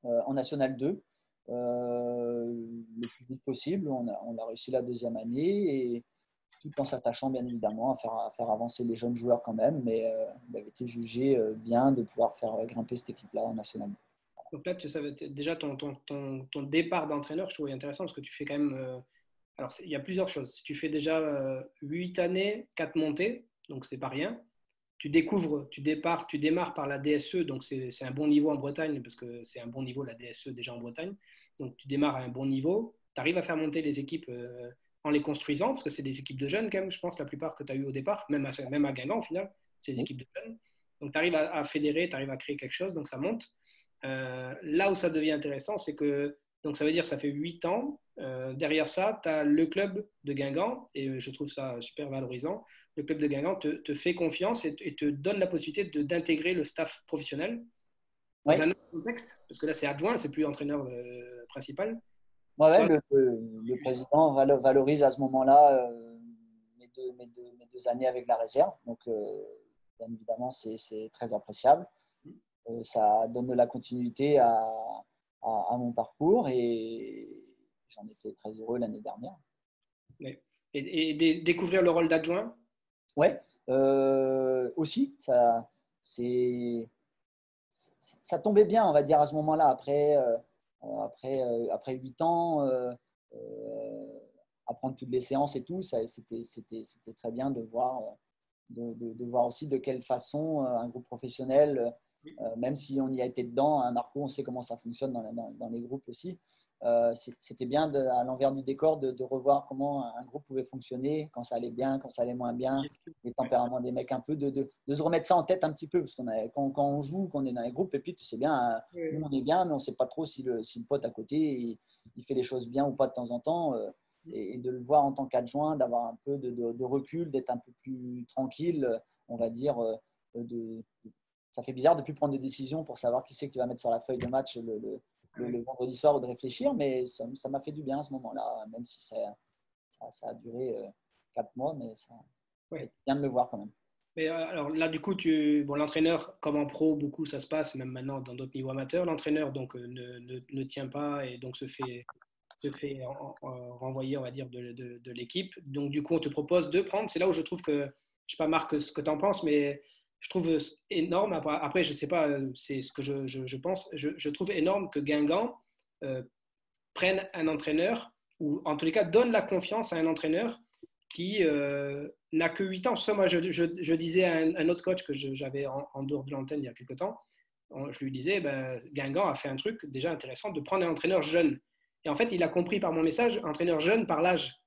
en National 2 le plus vite possible. On a réussi la deuxième année et tout en s'attachant bien évidemment à faire avancer les jeunes joueurs quand même, mais il avait été jugé bien de pouvoir faire grimper cette équipe-là en National 2. Donc là, déjà, ton départ d'entraîneur, je trouve intéressant parce que tu fais quand même. Alors, il y a plusieurs choses. Si tu fais déjà 8 années, 4 montées, donc c'est pas rien. Tu démarres par la DSE, donc c'est un bon niveau en Bretagne parce que c'est un bon niveau la DSE déjà en Bretagne. Donc tu démarres à un bon niveau. Tu arrives à faire monter les équipes en les construisant parce que c'est des équipes de jeunes quand même, je pense, la plupart que tu as eu au départ, même à Guingamp au final, c'est des équipes de jeunes. Donc tu arrives à fédérer, tu arrives à créer quelque chose, donc ça monte. Là où ça devient intéressant, c'est que donc ça veut dire que ça fait 8 ans. Derrière ça, tu as le club de Guingamp, et je trouve ça super valorisant. Le club de Guingamp te fait confiance et te donne la possibilité d'intégrer le staff professionnel dans un autre contexte, parce que là, c'est adjoint, c'est plus entraîneur principal. Ouais, le président valorise à ce moment-là mes deux années avec la réserve. Donc, bien évidemment, c'est très appréciable. Ça donne de la continuité à mon parcours et j'en étais très heureux l'année dernière. Et découvrir le rôle d'adjoint? Ouais, aussi, ça tombait bien, on va dire, à ce moment-là. Après 8 ans, apprendre toutes les séances et tout, c'était très bien de voir aussi de quelle façon un groupe professionnel, même si on y a été dedans, un Marco, on sait comment ça fonctionne dans les groupes aussi. C'était bien à l'envers du décor de revoir comment un groupe pouvait fonctionner, quand ça allait bien, quand ça allait moins bien, les tempéraments des mecs, un peu de se remettre ça en tête un petit peu, parce quand on joue, quand on est dans les groupes, et puis tu sais bien, nous on est bien, mais on ne sait pas trop si le pote à côté il fait les choses bien ou pas de temps en temps. Et de le voir en tant qu'adjoint, d'avoir un peu de recul, d'être un peu plus tranquille, on va dire. Ça fait bizarre de ne plus prendre des décisions pour savoir qui c'est que tu vas mettre sur la feuille de match le vendredi soir ou de réfléchir, mais ça m'a fait du bien à ce moment-là, même si ça a duré 4 mois, mais ça fait bien de le voir quand même. Mais alors là, du coup, l'entraîneur, comme en pro, beaucoup ça se passe, même maintenant dans d'autres niveaux amateurs, l'entraîneur donc ne tient pas et donc se fait renvoyer, on va dire, de l'équipe. Donc, du coup, on te propose de prendre. C'est là où je trouve que, je ne sais pas, Marc, ce que tu en penses, mais je trouve énorme. Après, je ne sais pas, c'est ce que je pense. Je trouve énorme que Guingamp prenne un entraîneur, ou en tous les cas, donne la confiance à un entraîneur qui n'a que 8 ans. Ça, moi, je disais à un autre coach que j'avais en dehors de l'antenne il y a quelques temps, je lui disais, Guingamp a fait un truc déjà intéressant de prendre un entraîneur jeune. Et en fait, il a compris par mon message, entraîneur jeune par l'âge.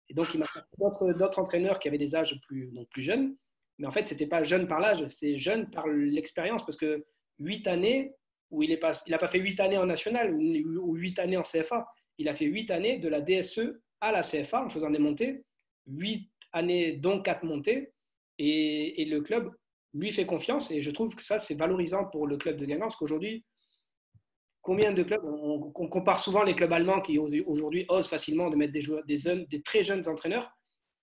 Et donc, il m'a fait d'autres entraîneurs qui avaient des âges plus jeunes. Mais en fait, ce n'était pas jeune par l'âge, c'est jeune par l'expérience. Parce que 8 années, où il n'a pas fait 8 années en national ou 8 années en CFA, il a fait 8 années de la DSE à la CFA en faisant des montées. 8 années, dont 4 montées. Et le club lui fait confiance. Et je trouve que ça, c'est valorisant pour le club de Guingamp. Parce qu'aujourd'hui, combien de clubs, on compare souvent les clubs allemands qui aujourd'hui osent facilement de mettre des très jeunes entraîneurs.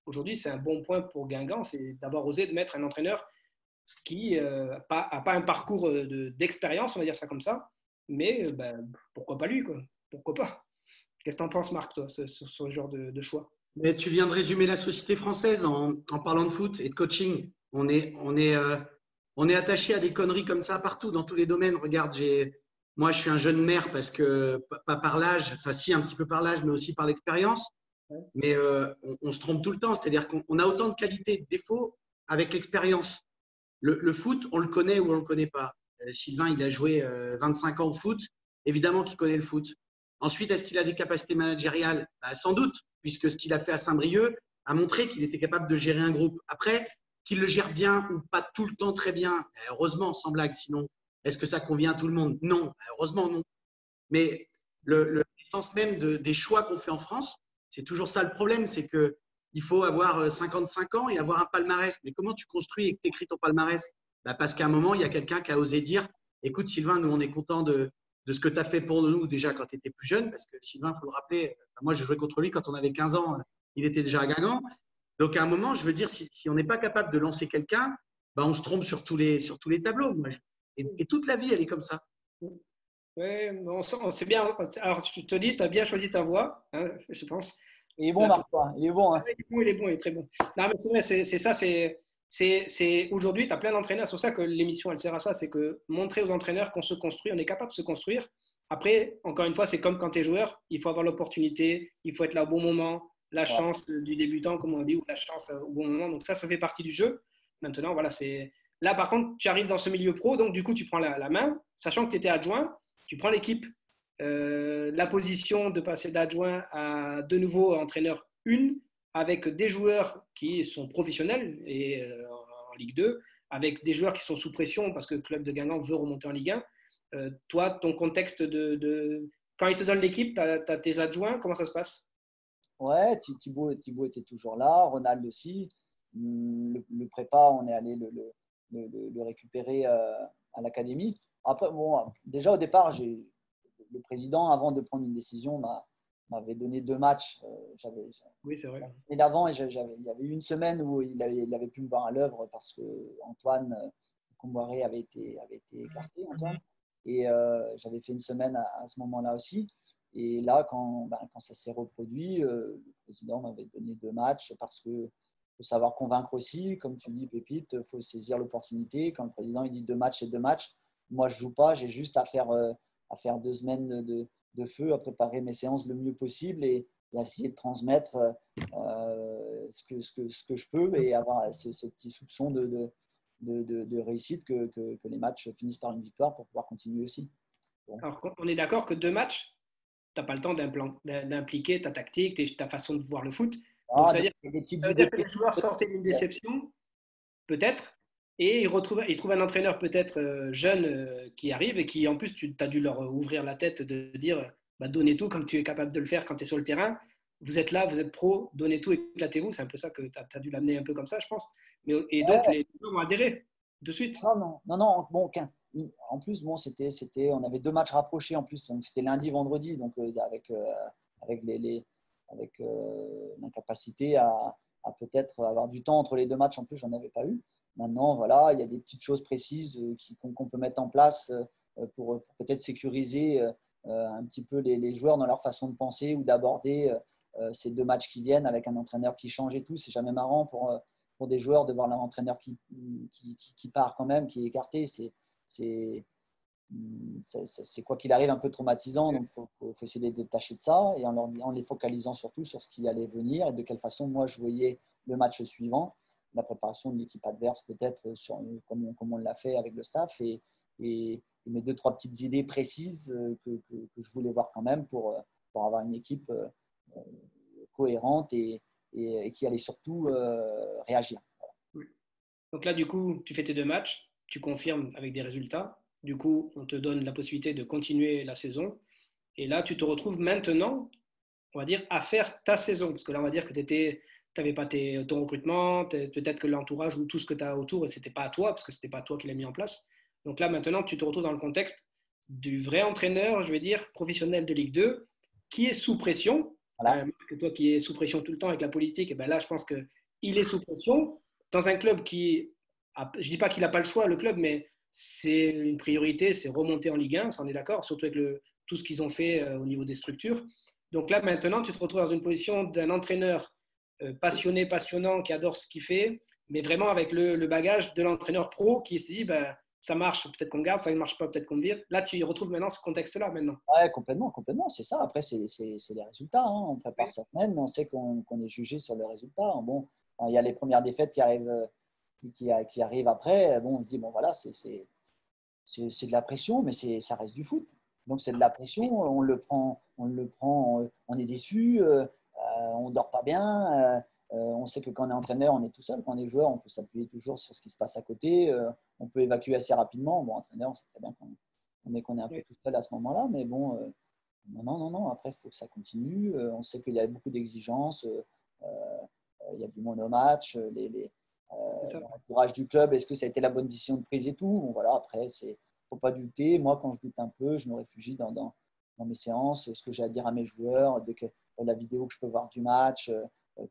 Aujourd'hui, c'est un bon point pour Guingamp, c'est d'avoir osé de mettre un entraîneur qui n'a pas un parcours d'expérience, on va dire ça comme ça, mais pourquoi pas lui, quoi. Pourquoi pas? Qu'est-ce que tu en penses, Marc, toi, sur ce genre de choix? Mais tu viens de résumer la société française en parlant de foot et de coaching. On est attaché à des conneries comme ça partout, dans tous les domaines. Regarde, moi, je suis un jeune maire parce que, pas par l'âge, enfin si, un petit peu par l'âge, mais aussi par l'expérience. Mais on se trompe tout le temps. C'est-à-dire qu'on a autant de qualités et de défauts avec l'expérience. Le foot, on le connaît ou on ne le connaît pas. Sylvain, il a joué 25 ans au foot. Évidemment qu'il connaît le foot. Ensuite, est-ce qu'il a des capacités managériales? Sans doute, puisque ce qu'il a fait à Saint-Brieuc a montré qu'il était capable de gérer un groupe. Après, qu'il le gère bien ou pas tout le temps très bien, heureusement, sans blague, sinon, est-ce que ça convient à tout le monde? Non, heureusement, non. Mais l'essence même des choix qu'on fait en France, c'est toujours ça le problème, c'est qu'il faut avoir 55 ans et avoir un palmarès. Mais comment tu construis et que tu écris ton palmarès? Parce qu'à un moment, il y a quelqu'un qui a osé dire « Écoute, Sylvain, nous, on est content de ce que tu as fait pour nous déjà quand tu étais plus jeune, parce que Sylvain, il faut le rappeler, moi, je jouais contre lui quand on avait 15 ans, il était déjà à Guingamp. Donc, à un moment, je veux dire, si on n'est pas capable de lancer quelqu'un, on se trompe sur tous les tableaux. Moi. Et toute la vie, elle est comme ça. Oui, on sait bien. Alors, je te dis, tu as bien choisi ta voix, hein, je pense. Il est bon, Marc, il est bon. Hein. Il est bon, il est très bon. Non, mais c'est vrai, c'est ça, c'est aujourd'hui, tu as plein d'entraîneurs. C'est pour ça que l'émission, elle sert à ça. C'est que montrer aux entraîneurs qu'on se construit, on est capable de se construire. Après, encore une fois, c'est comme quand tu es joueur. Il faut avoir l'opportunité, il faut être là au bon moment, la Ouais. chance du débutant, comme on dit, ou la chance au bon moment. Donc ça fait partie du jeu. Maintenant, voilà, c'est… Là, par contre, tu arrives dans ce milieu pro, donc du coup, tu prends la main, sachant que tu étais adjoint, tu prends l'équipe, la position de passer d'adjoint à de nouveau entraîneur 1, avec des joueurs qui sont professionnels et en Ligue 2, avec des joueurs qui sont sous pression parce que le club de Guingamp veut remonter en Ligue 1. Toi, ton contexte quand ils te donnent l'équipe, tu as tes adjoints, comment ça se passe? Ouais, Thibaut était toujours là, Ronald aussi. Le prépa, on est allé le récupérer à l'académie. Après, bon, déjà au départ, le président, avant de prendre une décision, m'avait donné 2 matchs. Oui, c'est vrai. Et d'avant, il y avait eu une semaine où il avait pu me voir à l'œuvre parce que Antoine Comboiré avait été écarté, Antoine. Et j'avais fait une semaine à ce moment-là aussi. Et là, quand ça s'est reproduit, le président m'avait donné 2 matchs parce que faut savoir convaincre aussi. Comme tu dis, Pépite, il faut saisir l'opportunité. Quand le président il dit 2 matchs, c'est 2 matchs. Moi, je ne joue pas. J'ai juste à faire 2 semaines de feu, à préparer mes séances le mieux possible et essayer de transmettre ce que je peux et avoir ce petit soupçon de réussite que les matchs finissent par une victoire pour pouvoir continuer aussi. Bon. Alors, on est d'accord que 2 matchs, tu n'as pas le temps d'impliquer ta tactique, ta façon de voir le foot. Donc, Ah, des petites ça veut idées dire que les précises. joueurs sortaient d'une déception, peut-être, et ils trouvent un entraîneur peut-être jeune qui arrive et qui, en plus, tu as dû leur ouvrir la tête de dire bah, donnez tout comme tu es capable de le faire quand tu es sur le terrain. Vous êtes là, vous êtes pro, donnez tout, éclatez-vous. C'est un peu ça que tu as dû l'amener un peu comme ça, je pense. Et donc, Ouais, les joueurs ont adhéré de suite. non. Bon, en plus, bon, on avait 2 matchs rapprochés en plus, donc c'était lundi, vendredi, donc avec l'incapacité à peut-être avoir du temps entre les 2 matchs, en plus, j'en avais pas eu. Maintenant, voilà, il y a des petites choses précises qu'on peut mettre en place pour peut-être sécuriser un petit peu les joueurs dans leur façon de penser ou d'aborder ces 2 matchs qui viennent avec un entraîneur qui change et tout. C'est jamais marrant pour des joueurs de voir leur entraîneur qui part quand même, qui est écarté. C'est quoi qu'il arrive un peu traumatisant, donc il faut essayer de les détacher de ça et en les focalisant surtout sur ce qui allait venir et de quelle façon moi je voyais le match suivant, la préparation de l'équipe adverse peut-être comme on l'a fait avec le staff et mes 2-3 petites idées précises que je voulais voir quand même pour avoir une équipe cohérente et qui allait surtout réagir. Oui. Donc là, du coup, tu fais tes 2 matchs, tu confirmes avec des résultats. Du coup, on te donne la possibilité de continuer la saison. Et là, tu te retrouves maintenant, on va dire, à faire ta saison. Parce que là, on va dire que tu n'avais pas ton recrutement, peut-être que l'entourage ou tout ce que tu as autour, et ce n'était pas à toi, parce que ce n'était pas toi qui l'as mis en place. Donc là, maintenant, tu te retrouves dans le contexte du vrai entraîneur, je vais dire, professionnel de Ligue 2, qui est sous pression. Voilà. Que toi qui es sous pression tout le temps avec la politique, et ben là, je pense qu'il est sous pression dans un club je ne dis pas qu'il n'a pas le choix, le club, mais c'est une priorité, c'est remonter en Ligue 1, ça on est d'accord, surtout avec tout ce qu'ils ont fait au niveau des structures. Donc là, maintenant, tu te retrouves dans une position d'un entraîneur passionné, passionnant, qui adore ce qu'il fait, mais vraiment avec le bagage de l'entraîneur pro qui se dit, ben, ça marche, peut-être qu'on le garde, ça ne marche pas, peut-être qu'on le vire. Là, tu retrouves maintenant ce contexte-là, maintenant. Ouais, complètement, c'est ça. Après, c'est les résultats, hein. On prépare Oui, sa semaine, mais on sait qu'on est jugé sur le résultat. Bon, il y a les premières défaites qui arrivent, qui arrivent après. Bon, on se dit, bon, voilà, c'est de la pression, mais ça reste du foot. Donc, c'est de la pression, on est déçu, on ne dort pas bien. On sait que quand on est entraîneur, on est tout seul. Quand on est joueur, on peut s'appuyer toujours sur ce qui se passe à côté. On peut évacuer assez rapidement. Bon, entraîneur, c'est très bien qu'on est un peu oui, tout seul à ce moment-là, mais bon, non. Après, il faut que ça continue. On sait qu'il y a beaucoup d'exigences. Il y a du monomatch, c'est ça. l'entourage du club. Est-ce que ça a été la bonne décision de prise et tout? Bon, voilà, après, il ne faut pas douter. Moi, quand je doute un peu, je me réfugie dans mes séances, ce que j'ai à dire à mes joueurs, la vidéo que je peux voir du match,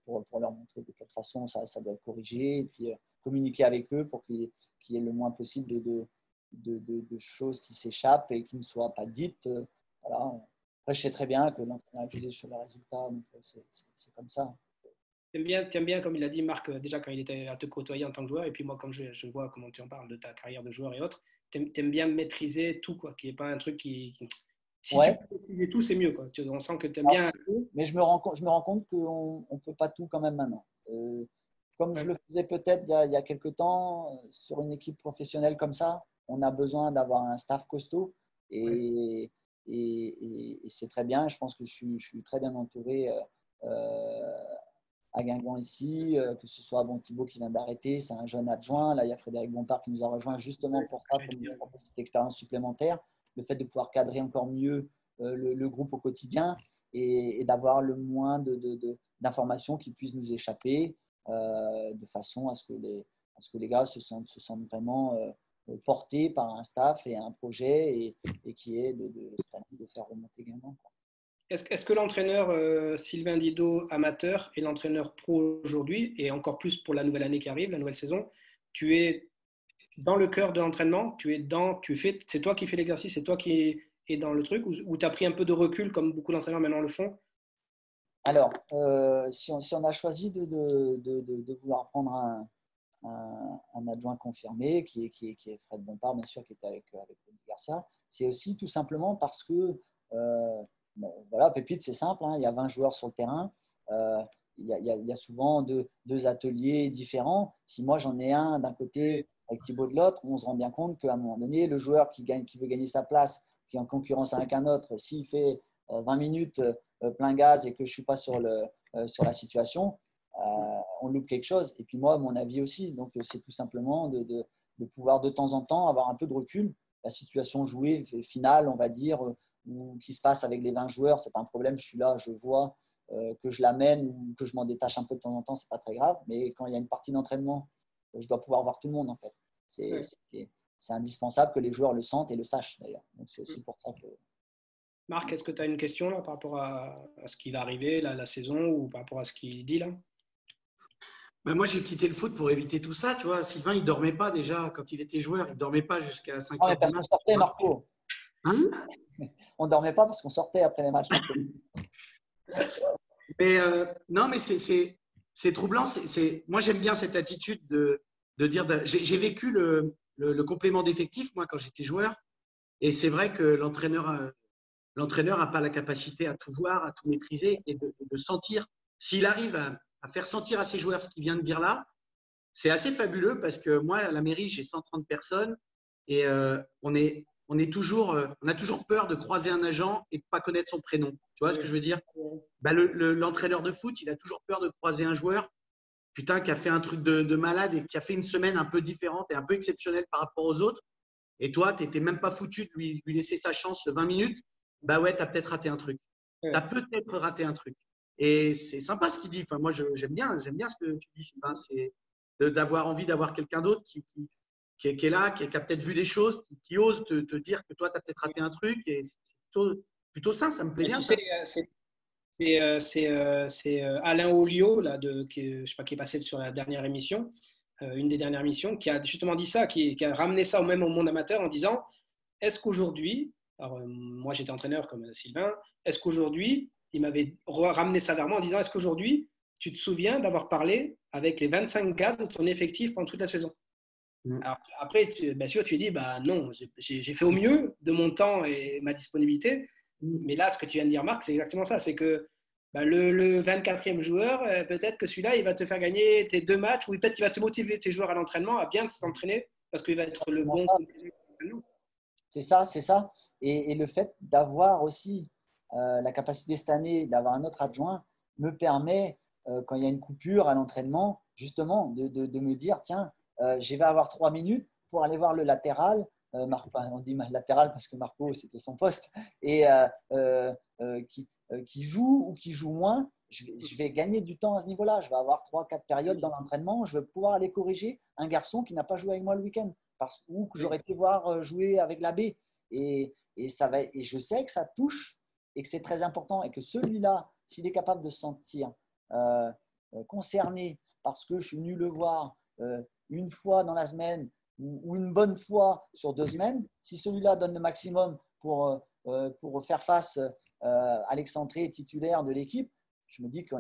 pour leur montrer de quelle façon ça doit être corrigé, et puis communiquer avec eux pour qu'il y ait le moins possible de choses qui s'échappent et qui ne soient pas dites. Voilà. Après, je sais très bien que l'entraîneur est jugé sur les résultats, donc c'est comme ça. T'aimes bien, comme il a dit Marc, déjà quand il était à te côtoyer en tant que joueur, et puis moi, comme je vois comment tu en parles de ta carrière de joueur et autres, t'aimes bien maîtriser tout, quoi, qui n'est pas un truc Si tu Ouais. peux maîtriser tout, c'est mieux, quoi. On sent que t'aimes Ah, bien. mais je me rends compte qu'on ne peut pas tout quand même maintenant. Comme je Ouais, le faisais peut-être il y a quelques temps, sur une équipe professionnelle comme ça, on a besoin d'avoir un staff costaud ouais. et, et c'est très bien. Je pense que je suis très bien entouré à Guingamp ici, que ce soit Thibaut qui vient d'arrêter, c'est un jeune adjoint. Là, il y a Frédéric Bompard qui nous a rejoint justement Ouais, pour ça, j'allais pour te nous dire. apporter cette expérience supplémentaire. Le fait de pouvoir cadrer encore mieux le groupe au quotidien et d'avoir le moins d'informations qui puissent nous échapper de façon à ce que les gars se sentent vraiment portés par un staff et un projet et qui est cette année de faire remonter Guingamp. Est-ce que l'entraîneur Sylvain Didot, amateur, et l'entraîneur pro aujourd'hui, et encore plus pour la nouvelle année qui arrive, la nouvelle saison, tu es dans le cœur de l'entraînement, c'est toi qui fais l'exercice, c'est toi qui es dans le truc, ou tu as pris un peu de recul comme beaucoup d'entraîneurs maintenant le font? Alors, si on a choisi de vouloir prendre un adjoint confirmé, qui est Fred Bompard, bien sûr, qui était avec Denis Garcia, c'est aussi tout simplement parce que, voilà, Pépite, c'est simple, hein, il y a 20 joueurs sur le terrain, euh, il y a souvent deux ateliers différents. Si moi j'en ai un d'un côté avec Thibaut de l'autre, on se rend bien compte qu'à un moment donné, le joueur qui veut gagner sa place, qui est en concurrence avec un autre, s'il fait 20 minutes plein gaz et que je ne suis pas sur la situation, on loupe quelque chose. Et puis moi, mon avis aussi. Donc, c'est tout simplement de pouvoir de temps en temps avoir un peu de recul. La situation jouée, finale, on va dire, ou qui se passe avec les 20 joueurs, c'est pas un problème. Je suis là, je vois que je l'amène ou que je m'en détache un peu de temps en temps, c'est pas très grave. Mais quand il y a une partie d'entraînement, je dois pouvoir voir tout le monde en fait. Ouais. C'est indispensable que les joueurs le sentent et le sachent d'ailleurs. Donc, c'est aussi pour ça que. Marc, est-ce que tu as une question là, par rapport à ce qui va arriver, la saison, ou par rapport à ce qu'il dit là? Ben moi, j'ai quitté le foot pour éviter tout ça. Tu vois, Sylvain, il dormait pas déjà quand il était joueur. Il dormait pas jusqu'à 5 Ah, mais heures du parce qu'on mat. sortait, Marco. Hein. On dormait pas parce qu'on sortait après les matchs, Marco. Mais non, mais c'est troublant. Moi, j'aime bien cette attitude de dire. J'ai vécu le complément d'effectif, moi, quand j'étais joueur. Et c'est vrai que l'entraîneur n'a pas la capacité à tout voir, à tout maîtriser et de sentir. S'il arrive à faire sentir à ses joueurs ce qu'il vient de dire là, c'est assez fabuleux parce que moi, à la mairie, j'ai 130 personnes et on a toujours peur de croiser un agent et de ne pas connaître son prénom. Tu vois ce que je veux dire? Ben, l'entraîneur de foot, il a toujours peur de croiser un joueur putain, qui a fait un truc de malade et qui a fait une semaine un peu différente et un peu exceptionnelle par rapport aux autres. Et toi, tu n'étais même pas foutu de lui laisser sa chance 20 minutes. Bah ouais, tu as peut-être raté un truc. Tu as peut-être raté un truc. Et c'est sympa ce qu'il dit. Enfin, moi, j'aime bien ce que tu dis, Sylvain. C'est d'avoir envie d'avoir quelqu'un d'autre qui est là, qui a peut-être vu des choses, qui ose te dire que toi, tu as peut-être raté un truc. Et c'est plutôt ça me plaît Et bien tu ça. sais, c'est Alain Olio, là, je sais pas, qui est passé sur la dernière émission, une des dernières émissions, qui a justement dit ça, qui a ramené ça même au monde amateur en disant, est-ce qu'aujourd'hui, alors moi j'étais entraîneur comme Sylvain, est-ce qu'aujourd'hui, il m'avait ramené ça vers moi en disant, est-ce qu'aujourd'hui, tu te souviens d'avoir parlé avec les 25 gars de ton effectif pendant toute la saison? Mm. Alors, après, bien sûr, tu dis, bah non, j'ai fait au mieux de mon temps et ma disponibilité. Mm. Mais là, ce que tu viens de dire, Marc, c'est exactement ça. C'est que bah, le 24e joueur, peut-être que celui-là, il va te faire gagner tes 2 matchs ou peut-être qu'il va te motiver tes joueurs à l'entraînement à bien s'entraîner parce qu'il va être le bon complément de l'entraînement. C'est ça, c'est ça. Et le fait d'avoir aussi la capacité cette année d'avoir un autre adjoint me permet, quand il y a une coupure à l'entraînement, justement, de me dire, tiens, je vais avoir 3 minutes pour aller voir le latéral. On dit latéral parce que Marco, c'était son poste, et qui joue ou qui joue moins. Je vais gagner du temps à ce niveau-là. Je vais avoir 3, 4 périodes dans l'entraînement. Je vais pouvoir aller corriger un garçon qui n'a pas joué avec moi le week-end ou que j'aurais été voir jouer avec la B. Et je sais que ça touche et que c'est très important et que celui-là, s'il est capable de se sentir euh, concerné parce que je suis venu le voir une fois dans la semaine ou une bonne fois sur 2 semaines, si celui-là donne le maximum pour faire face à l'excentré titulaire de l'équipe, je me dis que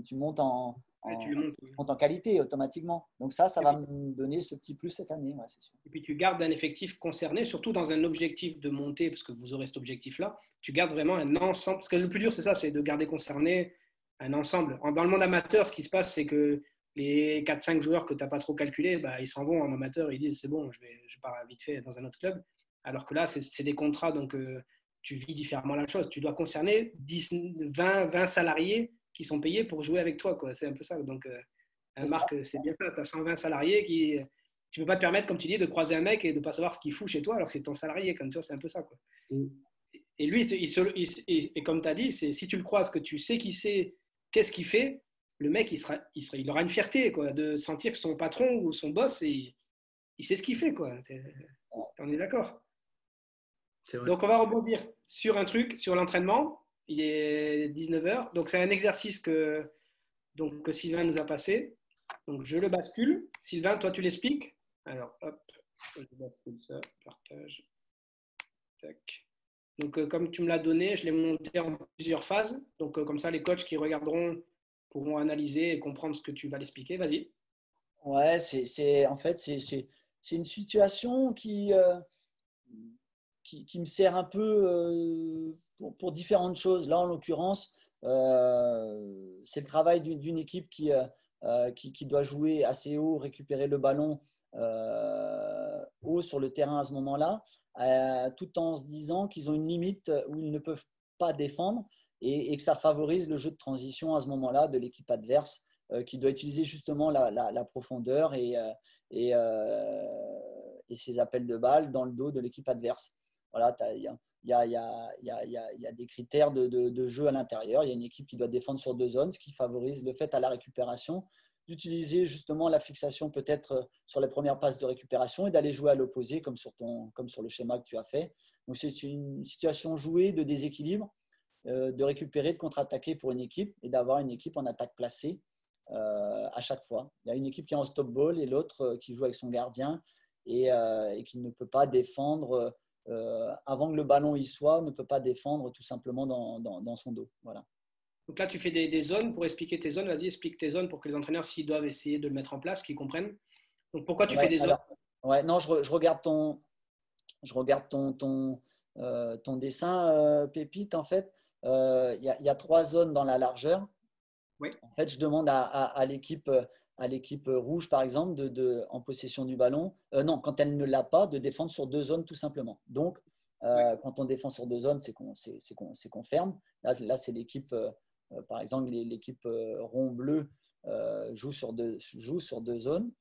tu montes en, Ouais, tu en, le montres, oui. montes en qualité automatiquement. Donc ça va me donner ce petit plus cette année, ouais, c'est sûr. Et puis tu gardes un effectif concerné, surtout dans un objectif de montée, parce que vous aurez cet objectif-là. Tu gardes vraiment un ensemble. Parce que le plus dur, c'est ça, c'est de garder concerné un ensemble. Dans le monde amateur, ce qui se passe, c'est que les 4-5 joueurs que tu n'as pas trop calculés, bah, ils s'en vont en amateur, ils disent c'est bon, je pars vite fait dans un autre club. Alors que là, c'est des contrats, donc tu vis différemment la chose. Tu dois concerner 10, 20 salariés qui sont payés pour jouer avec toi, quoi. C'est un peu ça. Donc, Marc, c'est bien ça. Tu as 120 salariés qui. Tu ne peux pas te permettre, comme tu dis, de croiser un mec et de ne pas savoir ce qu'il fout chez toi alors que c'est ton salarié. Comme toi, c'est un peu ça, quoi. Et lui, et comme tu as dit, si tu le croises, que tu sais qu'il sait qu'est-ce qu'il fait, le mec, il aura une fierté, quoi, de sentir que son patron ou son boss, il sait ce qu'il fait, quoi. On est d'accord. C'est vrai. Donc, on va rebondir sur un truc, sur l'entraînement. Il est 19h. Donc, c'est un exercice que Sylvain nous a passé. Donc, je le bascule. Sylvain, toi, tu l'expliques. Alors, hop, je bascule ça, partage. Tac. Donc, comme tu me l'as donné, je l'ai monté en plusieurs phases. Donc, comme ça, les coachs qui regarderont pourront analyser et comprendre ce que tu vas l'expliquer. Vas-y. Ouais, en fait, c'est une situation qui me sert un peu pour différentes choses. Là, en l'occurrence, c'est le travail d'une équipe qui doit jouer assez haut, récupérer le ballon haut sur le terrain à ce moment-là, tout en se disant qu'ils ont une limite où ils ne peuvent pas défendre et que ça favorise le jeu de transition à ce moment-là de l'équipe adverse qui doit utiliser justement la profondeur et ses appels de balles dans le dos de l'équipe adverse. Voilà, il y a des critères de jeu à l'intérieur. Il y a une équipe qui doit défendre sur 2 zones, ce qui favorise le fait à la récupération d'utiliser justement la fixation peut-être sur les premières passes de récupération et d'aller jouer à l'opposé comme sur le schéma que tu as fait. Donc c'est une situation jouée de déséquilibre, de récupérer, de contre-attaquer pour une équipe et d'avoir une équipe en attaque placée à chaque fois. Il y a une équipe qui est en stop ball et l'autre qui joue avec son gardien et qui ne peut pas défendre avant que le ballon y soit, ne peut pas défendre tout simplement dans son dos. Voilà. Donc là, tu fais des zones pour expliquer tes zones. Vas-y, explique tes zones pour que les entraîneurs, s'ils doivent essayer de le mettre en place, qu'ils comprennent. Donc, pourquoi tu fais des zones? Alors, ouais, non, je regarde ton dessin, Pépite, en fait. Il y a 3 zones dans la largeur. Oui. En fait, je demande à l'équipe rouge, par exemple, en possession du ballon, non, quand elle ne l'a pas, de défendre sur 2 zones tout simplement. Donc, quand on défend sur 2 zones, c'est qu'on ferme. Là c'est l'équipe, par exemple, l'équipe rond-bleu joue sur 2 zones.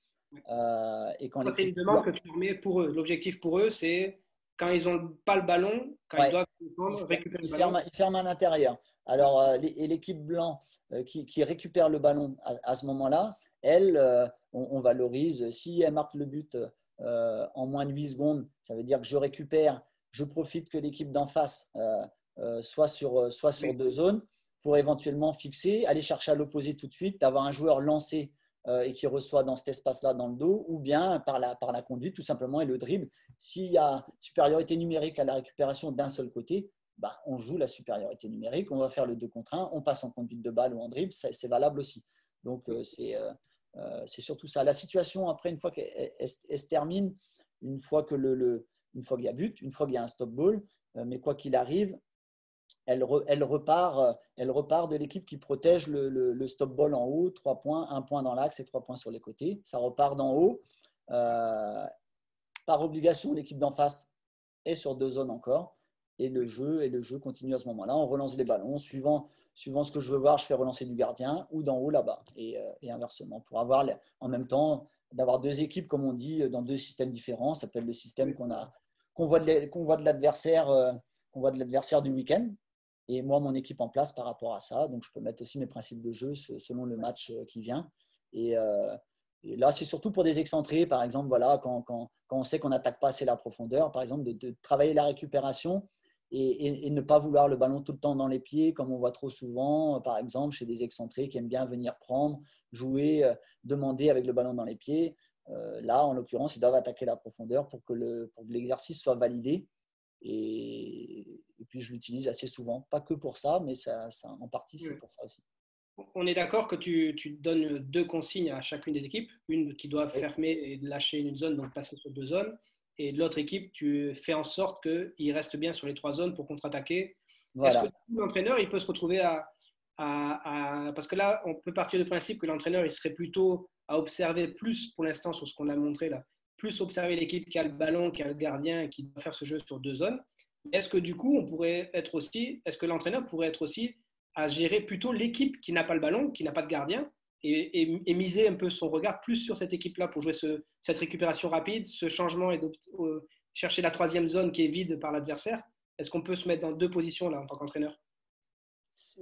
Et quand Ça, c'est une demande que tu leur mets pour eux. L'objectif pour eux, c'est quand ils n'ont pas le ballon, quand ils doivent défendre, récupérer le ballon. Ils ferment à l'intérieur. Alors, l'équipe blanc qui récupère le ballon à ce moment-là, elle, on valorise. Si elle marque le but en moins de 8 secondes, ça veut dire que je récupère, je profite que l'équipe d'en face soit sur 2 zones pour éventuellement fixer, aller chercher à l'opposé tout de suite, d'avoir un joueur lancé et qui reçoit dans cet espace-là dans le dos, ou bien par la conduite tout simplement et le dribble. S'il y a supériorité numérique à la récupération d'un seul côté, bah, on joue la supériorité numérique, on va faire le 2 contre 1, on passe en conduite de balle ou en dribble, c'est valable aussi. Donc, c'est surtout ça. La situation, après, une fois qu'elle se termine, une fois qu'il y a but, une fois qu'il y a un stop ball, mais quoi qu'il arrive, elle repart de l'équipe qui protège le stop ball en haut, 3 points, 1 point dans l'axe et 3 points sur les côtés. Ça repart d'en haut. Par obligation, l'équipe d'en face est sur 2 zones encore. Et le jeu continue à ce moment-là. On relance les ballons. Suivant ce que je veux voir, je fais relancer du gardien ou d'en haut là-bas. Et inversement, pour avoir en même temps d'avoir 2 équipes, comme on dit, dans 2 systèmes différents. Ça peut être le système qu'on voit de l'adversaire du week-end. Et moi, mon équipe en place par rapport à ça. Donc, je peux mettre aussi mes principes de jeu selon le match qui vient. Et là, c'est surtout pour des excentrés, par exemple, voilà, quand on sait qu'on n'attaque pas assez la profondeur, par exemple, de travailler la récupération et ne pas vouloir le ballon tout le temps dans les pieds, comme on voit trop souvent, par exemple, chez des excentrés qui aiment bien venir prendre, jouer, demander avec le ballon dans les pieds. Là, en l'occurrence, ils doivent attaquer la profondeur pour que l'exercice soit validé. Et puis, je l'utilise assez souvent. Pas que pour ça, mais en partie, c'est pour ça aussi. On est d'accord que tu donnes 2 consignes à chacune des équipes. Une qui doit fermer et lâcher une zone, donc passer sur 2 zones. Et l'autre équipe, tu fais en sorte qu'il reste bien sur les 3 zones pour contre-attaquer. Voilà. Est-ce que l'entraîneur, il peut se retrouver parce que là, on peut partir du principe que l'entraîneur, il serait plutôt à observer plus, pour l'instant, sur ce qu'on a montré là, plus observer l'équipe qui a le ballon, qui a le gardien et qui doit faire ce jeu sur 2 zones. Est-ce que du coup, est-ce que l'entraîneur pourrait être aussi à gérer plutôt l'équipe qui n'a pas le ballon, qui n'a pas de gardien, et miser un peu son regard plus sur cette équipe-là pour jouer cette récupération rapide, ce changement et chercher la 3e zone qui est vide par l'adversaire? Est-ce qu'on peut se mettre dans 2 positions là en tant qu'entraîneur?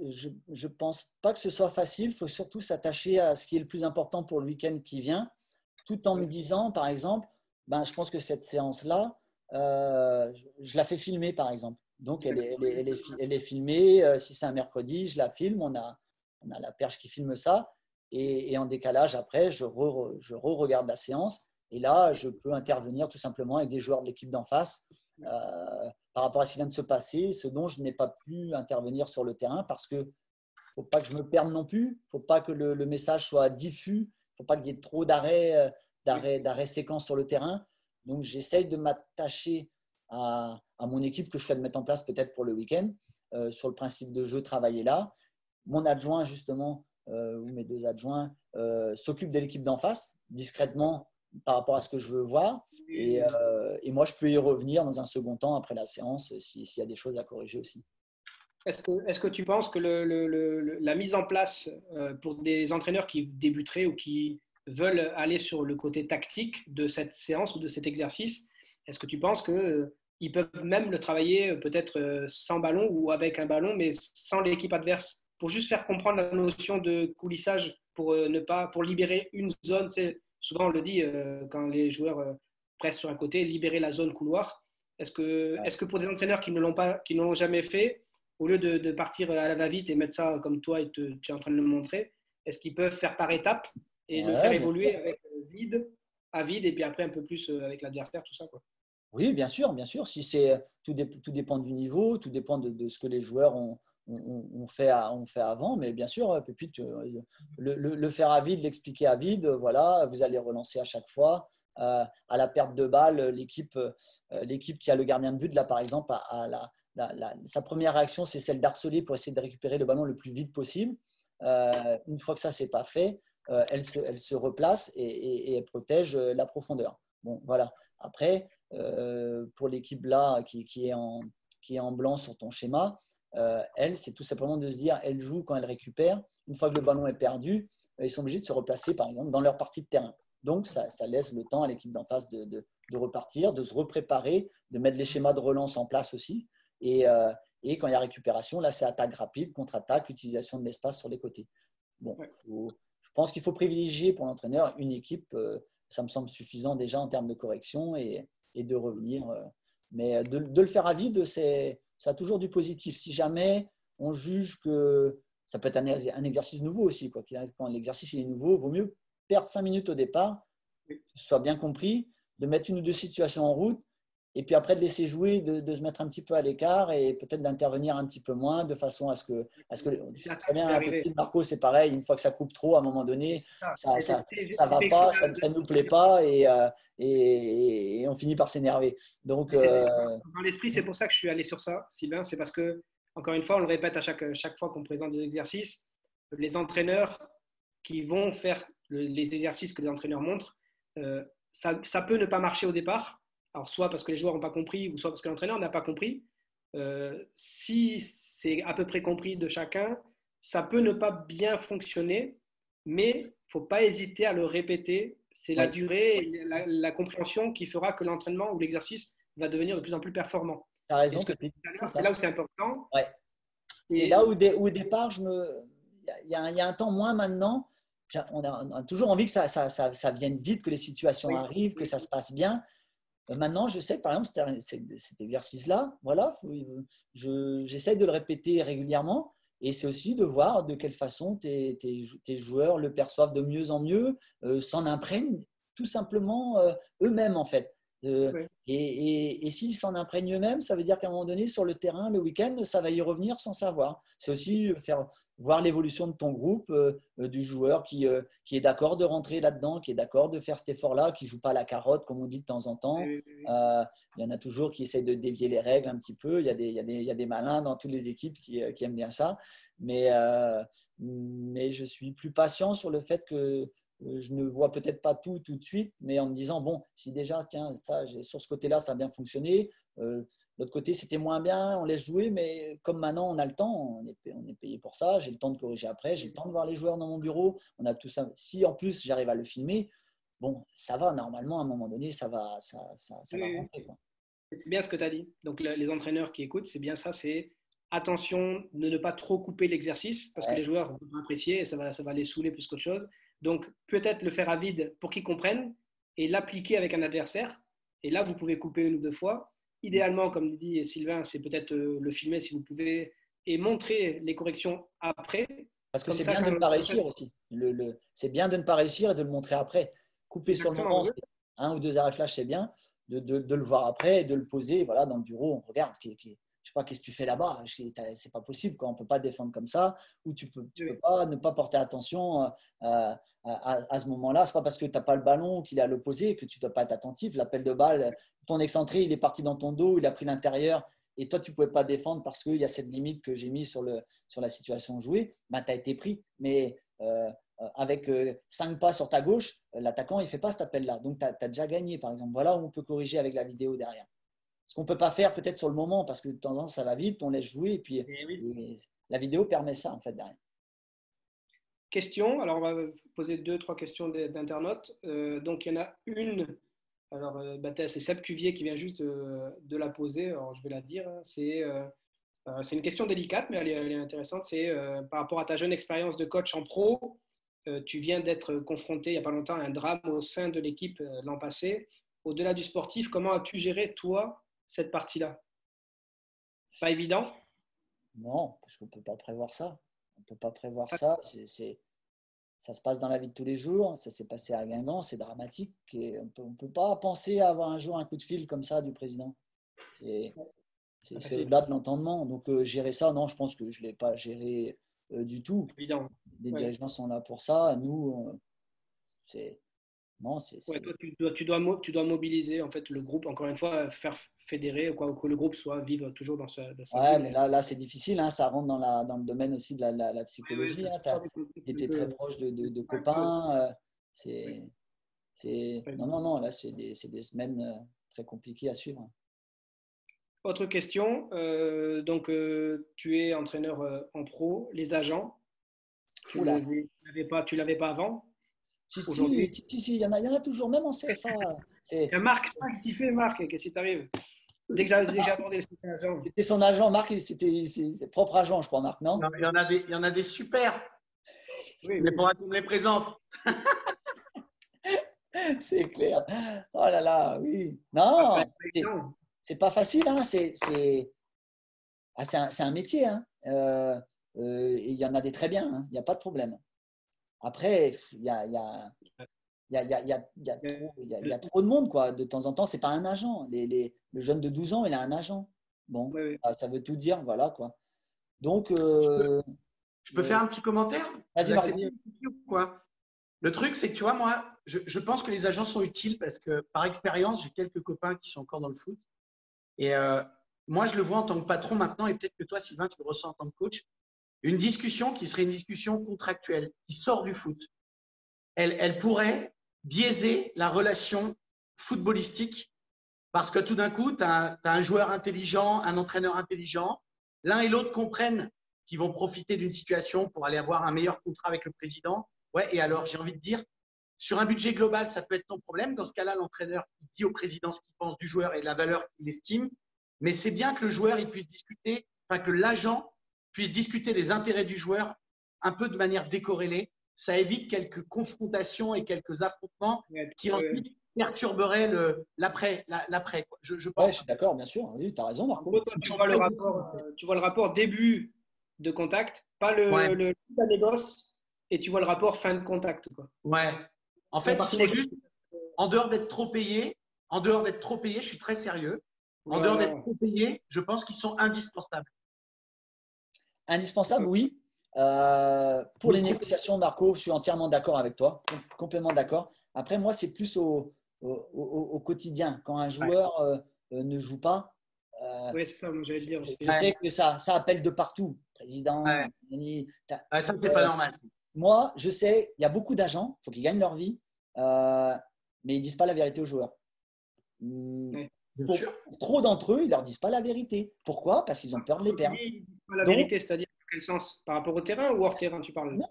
Je ne pense pas que ce soit facile. Il faut surtout s'attacher à ce qui est le plus important pour le week-end qui vient, tout en me disant, par exemple, je pense que cette séance-là, je la fais filmer, par exemple. Donc, elle est filmée. Si c'est un mercredi, je la filme. On a la perche qui filme ça. Et en décalage, après, je re-regarde la séance. Et là, je peux intervenir tout simplement avec des joueurs de l'équipe d'en face par rapport à ce qui vient de se passer, ce dont je n'ai pas pu intervenir sur le terrain parce qu'il ne faut pas que je me perde non plus. Il ne faut pas que le message soit diffus. Il ne faut pas qu'il y ait trop d'arrêts séquences sur le terrain. Donc, j'essaye de m'attacher à mon équipe que je souhaite mettre en place peut-être pour le week-end sur le principe de jeu travaillé là. Mon adjoint, justement, ou mes 2 adjoints, s'occupent de l'équipe d'en face discrètement par rapport à ce que je veux voir. Et moi, je peux y revenir dans un second temps après la séance s'il y a des choses à corriger aussi. Est-ce que tu penses que la mise en place pour des entraîneurs qui débuteraient ou qui veulent aller sur le côté tactique de cette séance ou de cet exercice, est-ce que tu penses qu'ils peuvent même le travailler peut-être sans ballon ou avec un ballon, mais sans l'équipe adverse, pour juste faire comprendre la notion de coulissage, pour libérer une zone? Tu sais, souvent, on le dit quand les joueurs pressent sur un côté, libérer la zone couloir. Est-ce que pour des entraîneurs qui ne l'ont jamais fait, au lieu de partir à la va-vite et mettre ça comme toi et tu es en train de le montrer, est-ce qu'ils peuvent faire par étapes et le faire évoluer avec vide à vide et puis après un peu plus avec l'adversaire, tout ça, quoi? Oui, bien sûr, bien sûr. Tout dépend du niveau, tout dépend de ce que les joueurs ont fait avant. Mais bien sûr, Pépite, le faire à vide, l'expliquer à vide, voilà, vous allez relancer à chaque fois. À la perte de balle, l'équipe qui a le gardien de but, là par exemple, sa première réaction, c'est celle d'harceler pour essayer de récupérer le ballon le plus vite possible. Une fois que ça, c'est pas fait, elle se replace et elle protège la profondeur. Bon, voilà. Après, pour l'équipe là qui est en blanc sur ton schéma, elle, c'est tout simplement de se dire, elle joue quand elle récupère. Une fois que le ballon est perdu, ils sont obligés de se replacer, par exemple, dans leur partie de terrain. Donc, ça laisse le temps à l'équipe d'en face de repartir, de se repréparer, de mettre les schémas de relance en place aussi. Et quand il y a récupération, là, c'est attaque rapide, contre-attaque, utilisation de l'espace sur les côtés. Bon, je pense qu'il faut privilégier pour l'entraîneur une équipe. Ça me semble suffisant déjà en termes de correction et de revenir. Mais de le faire à vide, ça a toujours du positif. Si jamais on juge que ça peut être un exercice nouveau aussi, quoi. Quand l'exercice est nouveau, il vaut mieux perdre 5 minutes au départ, que ce soit bien compris, de mettre 1 ou 2 situations en route et puis après de laisser jouer, de se mettre un petit peu à l'écart et peut-être d'intervenir un petit peu moins de façon à ce que très bien, Marco, c'est pareil, une fois que ça coupe trop, à un moment donné, ça va pas, ça ne nous plaît pas et on finit par s'énerver. Donc, dans l'esprit, c'est pour ça que je suis allé sur ça, Sylvain, c'est parce que, encore une fois, on le répète à chaque fois qu'on présente des exercices, les entraîneurs qui vont faire les exercices que les entraîneurs montrent, ça peut ne pas marcher au départ. Alors, soit parce que les joueurs n'ont pas compris, ou soit parce que l'entraîneur n'a pas compris. Si c'est à peu près compris de chacun, ça peut ne pas bien fonctionner, mais il ne faut pas hésiter à le répéter. C'est la durée et la compréhension qui fera que l'entraînement ou l'exercice va devenir de plus en plus performant. Tu as raison. C'est là où c'est important. Ouais. Et là où au départ, il y a un temps moins maintenant. On a toujours envie que ça vienne vite, que les situations arrivent, que ça se passe bien. Maintenant, je sais que par exemple, cet exercice-là, voilà, j'essaie de le répéter régulièrement et c'est aussi de voir de quelle façon tes joueurs le perçoivent de mieux en mieux, s'en imprègnent tout simplement eux-mêmes en fait. Ouais. Et s'ils s'en imprègnent eux-mêmes, ça veut dire qu'à un moment donné, sur le terrain, le week-end, ça va y revenir sans savoir. C'est aussi voir l'évolution de ton groupe, du joueur qui est d'accord de rentrer là-dedans, qui est d'accord de faire cet effort-là, qui ne joue pas la carotte, comme on dit de temps en temps. Il y en a toujours qui essayent de dévier les règles un petit peu. Il y a des malins dans toutes les équipes qui aiment bien ça. Mais je suis plus patient sur le fait que je ne vois peut-être pas tout de suite, mais en me disant, bon, si déjà, tiens, ça, sur ce côté-là, ça a bien fonctionné. L'autre côté, c'était moins bien, on laisse jouer, mais comme maintenant, on a le temps, on est payé pour ça, j'ai le temps de corriger après, j'ai le temps de voir les joueurs dans mon bureau, on a tout ça. Si en plus, j'arrive à le filmer, bon, ça va, normalement, à un moment donné, ça va rentrer, quoi. C'est bien ce que tu as dit. Donc, les entraîneurs qui écoutent, c'est bien ça, c'est attention de ne pas trop couper l'exercice, parce que les joueurs vont apprécier et ça va les saouler plus qu'autre chose. Donc, peut-être le faire à vide pour qu'ils comprennent et l'appliquer avec un adversaire. Et là, vous pouvez couper 1 ou 2 fois. Idéalement, comme dit Sylvain, c'est peut-être le filmer si vous pouvez et montrer les corrections après. Parce que c'est bien de ne pas réussir aussi. C'est bien de ne pas réussir et de le montrer après. Couper sur le moment, 1 ou 2 arrêts flash, c'est bien. De le voir après et de le poser voilà, dans le bureau. On regarde. Je sais pas, qu'est-ce que tu fais là-bas? C'est pas possible, quoi. On ne peut pas défendre comme ça. Ou tu peux pas ne pas porter attention à ce moment-là. Ce n'est pas parce que tu n'as pas le ballon ou qu'il est à l'opposé que tu ne dois pas être attentif. L'appel de balle, ton excentré, il est parti dans ton dos, il a pris l'intérieur et toi, tu ne pouvais pas défendre parce qu'il y a cette limite que j'ai mise sur la situation jouée. Ben, tu as été pris. Mais avec 5 pas sur ta gauche, l'attaquant, il ne fait pas cet appel-là. Donc, tu as déjà gagné, par exemple. Voilà où on peut corriger avec la vidéo derrière. Ce qu'on ne peut pas faire peut-être sur le moment parce que de temps en temps, ça va vite, on laisse jouer et puis et la vidéo permet ça, en fait, derrière. Question. Alors, on va poser 2-3 questions d'internautes. Donc, il y en a une. Alors, c'est Seb Cuvier qui vient juste de la poser. Alors, je vais la dire. C'est une question délicate, mais elle est intéressante. C'est par rapport à ta jeune expérience de coach en pro. Tu viens d'être confronté il n'y a pas longtemps à un drame au sein de l'équipe l'an passé. Au-delà du sportif, comment as-tu géré, toi, cette partie-là? Pas évident? Non, parce qu'on ne peut pas prévoir ça. On ne peut pas prévoir ça. Ça se passe dans la vie de tous les jours. Ça s'est passé à Guingamp, c'est dramatique. Et on ne peut pas penser à avoir un jour un coup de fil comme ça du président. C'est au-delà de l'entendement. Donc, gérer ça, non, je pense que je ne l'ai pas géré du tout. Évident. Les dirigeants sont là pour ça. Nous, non, toi, tu dois mobiliser en fait le groupe, encore une fois, faire fédérer, quoi, que le groupe vivre toujours dans sa vie. Mais là c'est difficile. Hein, ça rentre dans le domaine aussi de la psychologie. Tu étais très proche de copains. Non. Là, c'est des semaines très compliquées à suivre. Autre question. Donc, tu es entraîneur en pro. Les agents, tu l'avais pas avant? Si, il y en a toujours, même en CFA. Il y a Marc qui s'y fait. Marc, qu'est-ce qui t'arrive? Dès que j'ai abordé le agent. C'était son agent, Marc, c'était ses propres agents, je crois, Marc, non? Non, il y en a des super. Oui, mais pour qu'on me les présente. C'est clair. Oh là là, oui. Non, c'est pas facile, hein. C'est un métier, hein. Il y en a des très bien, hein. Il n'y a pas de problème. Après, il y a trop de monde, quoi. De temps en temps, ce n'est pas un agent. Le jeune de 12 ans, il a un agent. Bon, ça veut tout dire, voilà, quoi. Donc, je peux faire un petit commentaire? Vas-y, quoi. Le truc, c'est que tu vois, moi, je pense que les agents sont utiles parce que par expérience, j'ai quelques copains qui sont encore dans le foot. Et moi, je le vois en tant que patron maintenant, et peut-être que toi, Sylvain, tu le ressens en tant que coach. Une discussion qui serait une discussion contractuelle, qui sort du foot, elle pourrait biaiser la relation footballistique parce que tout d'un coup, tu as un joueur intelligent, un entraîneur intelligent. L'un et l'autre comprennent qu'ils vont profiter d'une situation pour aller avoir un meilleur contrat avec le président. Ouais, et alors, j'ai envie de dire, sur un budget global, ça peut être ton problème. Dans ce cas-là, l'entraîneur il dit au président ce qu'il pense du joueur et la valeur qu'il estime. Mais c'est bien que le joueur il puisse discuter, que l'agent puisse discuter des intérêts du joueur un peu de manière décorrélée. Ça évite quelques confrontations et quelques affrontements qui ensuite perturberaient l'après. Je pense. Ouais, je suis d'accord, bien sûr. Oui, tu as raison, Marco. Tu vois le rapport début de contact, pas le la négoce, et tu vois le rapport fin de contact, quoi. Ouais. En fait, ils sont juste, en dehors d'être trop payés, en dehors d'être trop payés, je suis très sérieux, en Voilà. dehors d'être trop payés, je pense qu'ils sont indispensables. Indispensable, oui. Pour les négociations, Marco, je suis entièrement d'accord avec toi, complètement d'accord. Après, moi, c'est plus au quotidien. Quand un joueur ne joue pas, Oui, c'est ça, moi j'allais le dire aussi. je sais que ça appelle de partout. Président, Ouais. Ça, c'est pas normal. moi, je sais, il y a beaucoup d'agents, il faut qu'ils gagnent leur vie, mais ils ne disent pas la vérité aux joueurs. Ouais. Pour trop d'entre eux, ils ne leur disent pas la vérité. Pourquoi? Parce qu'ils ont peur de les perdre. La vérité, c'est-à-dire dans quel sens? Par rapport au terrain ou hors terrain, tu parles? Non,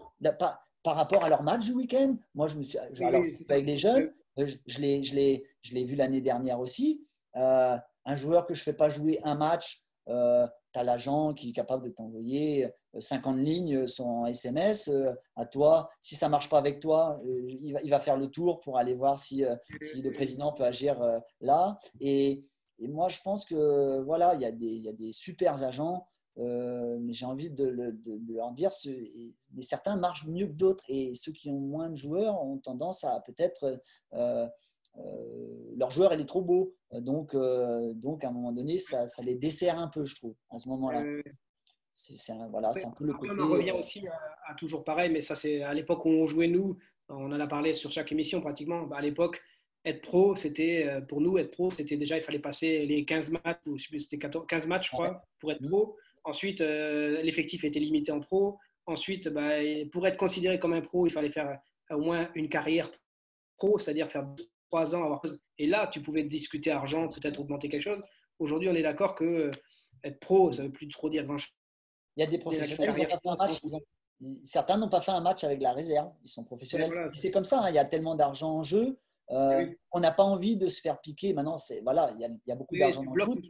par rapport à leur match du week-end. Moi, je suis avec les jeunes, je l'ai vu l'année dernière aussi. Un joueur que je ne fais pas jouer un match, tu as l'agent qui est capable de t'envoyer 50 lignes son SMS à toi. Si ça ne marche pas avec toi, il va faire le tour pour aller voir si le président peut agir là. Et moi, je pense que voilà, il y a des super agents. Mais j'ai envie de leur dire, mais certains marchent mieux que d'autres et ceux qui ont moins de joueurs ont tendance à peut-être leur joueur il est trop beau, donc à un moment donné ça les dessert un peu, je trouve, à ce moment-là. C'est un peu le côté. On en revient aussi à toujours pareil, mais ça c'est à l'époque où on jouait nous, on en a parlé sur chaque émission pratiquement. À l'époque, être pro, c'était pour nous être pro, c'était déjà il fallait passer les 15 matchs ou c'était 15 matchs je crois pour être pro. Ensuite, l'effectif était limité en pro. Ensuite, pour être considéré comme un pro, il fallait faire au moins une carrière pro, c'est-à-dire faire 3 ans. Et là, tu pouvais discuter argent, peut-être augmenter quelque chose. Aujourd'hui, on est d'accord que être pro, ça ne veut plus trop dire grand-chose. Il y a des professionnels, ils n'ont pas fait un match. Certains n'ont pas fait un match avec la réserve. Ils sont professionnels. Voilà, c'est comme ça, hein, il y a tellement d'argent en jeu. On n'a pas envie de se faire piquer. Maintenant, il y a beaucoup d'argent dans le foot.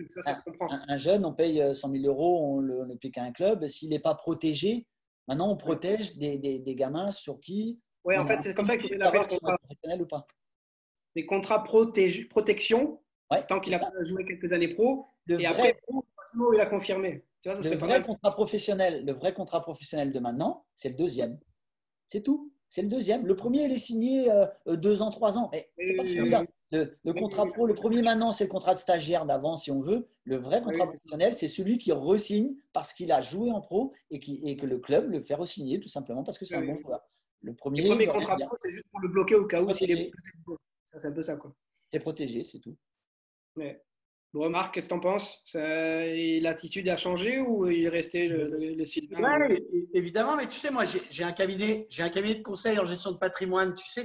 Un jeune, on paye 100 000 euros, on le pique à un club. S'il n'est pas protégé, maintenant on protège des gamins sur qui. Oui, en fait, c'est comme ça qu'il faut l'appeler contrat professionnel ou pas. Des contrats protection, tant qu'il a pas joué quelques années pro. Après, il a confirmé. Tu vois, ça le vrai contrat professionnel de maintenant, c'est le deuxième. C'est tout. C'est le deuxième. Le premier, il est signé 2 ans, 3 ans. Mais c'est pas celui-là. Le contrat pro, le premier maintenant, c'est le contrat de stagiaire d'avant, si on veut. Le vrai contrat professionnel, c'est celui qui re-signe parce qu'il a joué en pro et que le club le fait re-signer tout simplement parce que c'est un bon joueur. Le premier contrat pro, c'est juste pour le bloquer au cas où s'il est protégé. C'est un peu ça, quoi. Tu es protégé, c'est tout. Ouais. Bon, Marc, qu'est-ce que tu en penses? L'attitude a changé ou il est resté le Sylvain? Oui, évidemment, mais tu sais, moi, j'ai un cabinet de conseil en gestion de patrimoine. Tu sais,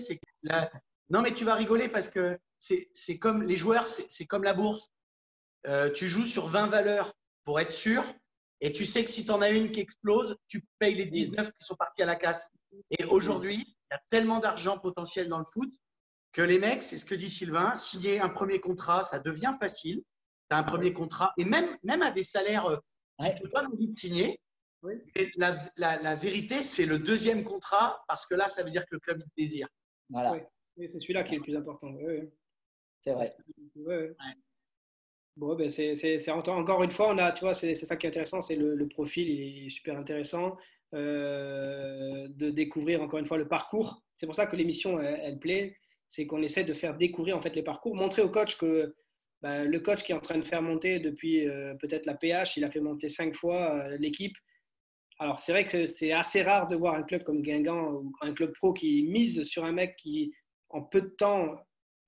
non, mais tu vas rigoler parce que c'est comme les joueurs, c'est comme la bourse. Tu joues sur 20 valeurs pour être sûr et tu sais que si tu en as une qui explose, tu payes les 19 qui sont partis à la casse. Et aujourd'hui, il y a tellement d'argent potentiel dans le foot que les mecs, c'est ce que dit Sylvain, signer un premier contrat, ça devient facile. Tu as un premier contrat et même à des salaires qui ne te donnent envie de signer. Oui. Et la vérité, c'est le deuxième contrat parce que là, ça veut dire que le club te désire. Voilà. Oui, c'est celui-là qui est le plus important. Oui. C'est vrai. Ouais. Bon, c'est encore une fois, tu vois, c'est ça qui est intéressant, c'est le profil, il est super intéressant de découvrir encore une fois le parcours. C'est pour ça que l'émission, elle plaît, c'est qu'on essaie de faire découvrir en fait les parcours, montrer au coach que le coach qui est en train de faire monter depuis peut-être la PH, il a fait monter 5 fois l'équipe. Alors, c'est vrai que c'est assez rare de voir un club comme Guingamp ou un club pro qui mise sur un mec qui, en peu de temps,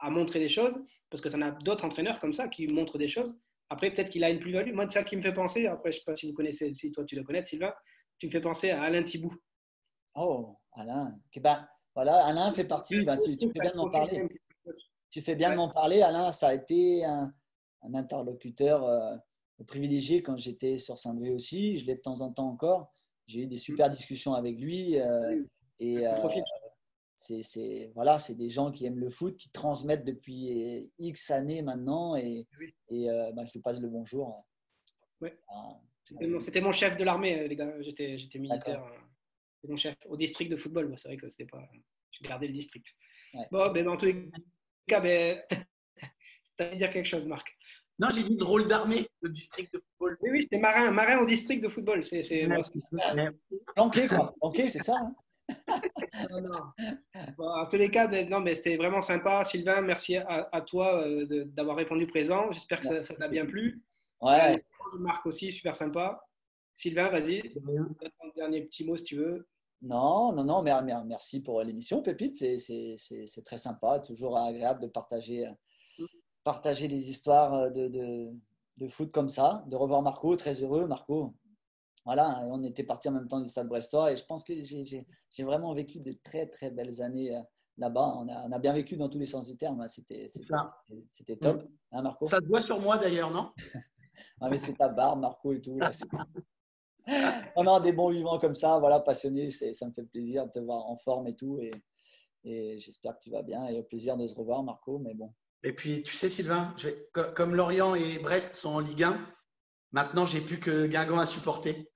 a montré des choses, parce que tu en as d'autres entraîneurs comme ça qui montrent des choses. Après, peut-être qu'il a une plus-value. Moi, c'est ça qui me fait penser, après, je ne sais pas si vous connaissez, si toi tu le connais, Sylvain, tu me fais penser à Alain Thibout. Oh, Alain. Voilà, Alain fait partie, tu fais bien de m'en parler. Tu fais bien de m'en parler. Alain, ça a été un interlocuteur privilégié quand j'étais sur Saint-Brieuc aussi. Je l'ai de temps en temps encore. J'ai eu des super discussions avec lui. C'est des gens qui aiment le foot, qui transmettent depuis X années maintenant. Et je te passe le bonjour. Ouais. C'était mon chef de l'armée, les gars. J'étais militaire. C'était mon chef au district de football. C'est vrai que c'était pas. Je gardais le district. Ouais. Bon, en tous les cas, tu as dire quelque chose, Marc. Non, j'ai dit drôle d'armée, le district de football. Oui, c'est marin au district de football. Planqué, quoi. Planqué, c'est ça. Hein. Non, non. Bon, en tous les cas, non, mais c'était vraiment sympa. Sylvain, merci à toi d'avoir répondu présent. J'espère que ça t'a bien plu. Ouais. Marc aussi, super sympa. Sylvain, vas-y, un dernier petit mot si tu veux. Non, non, non, mais merci pour l'émission, Pépite. C'est très sympa, toujours agréable de partager des histoires de foot comme ça, de revoir Marco, très heureux. Marco, voilà, on était partis en même temps du Stade Brestois et je pense que j'ai vraiment vécu de très, très belles années là-bas. On a bien vécu dans tous les sens du terme. C'était top, hein, Marco? Ça te voit sur moi d'ailleurs, non? Ah, mais c'est ta barbe, Marco et tout. Là, on a des bons vivants comme ça, voilà, passionnés. Ça me fait plaisir de te voir en forme et tout. Et j'espère que tu vas bien. Et au plaisir de se revoir, Marco. Mais bon. Et puis, tu sais, Sylvain, comme Lorient et Brest sont en Ligue 1, maintenant, j'ai plus que Guingamp à supporter.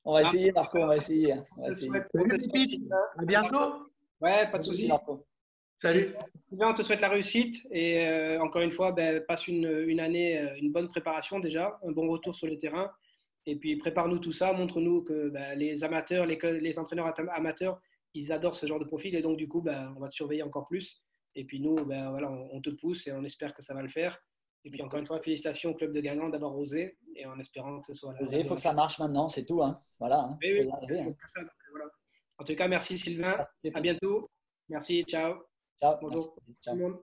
On va essayer, Marco, on va essayer. À bientôt. Ouais, pas de souci. Salut. Sylvain, on te souhaite la réussite et encore une fois, passe une année, une bonne préparation déjà, un bon retour sur le terrain. Et puis prépare-nous tout ça, montre-nous que les amateurs, les entraîneurs amateurs, ils adorent ce genre de profil et donc du coup, on va te surveiller encore plus. Et puis nous, voilà, on te pousse et on espère que ça va le faire. Et puis encore une fois, félicitations au club de Guingamp d'avoir osé et en espérant que ce soit il faut que ça marche maintenant, c'est tout. Hein. Voilà. Hein. Oui, ça, donc, voilà. En tout cas, merci Sylvain. À bientôt. Merci. Ciao. Ciao. Bonjour Merci. Ciao. tout le monde.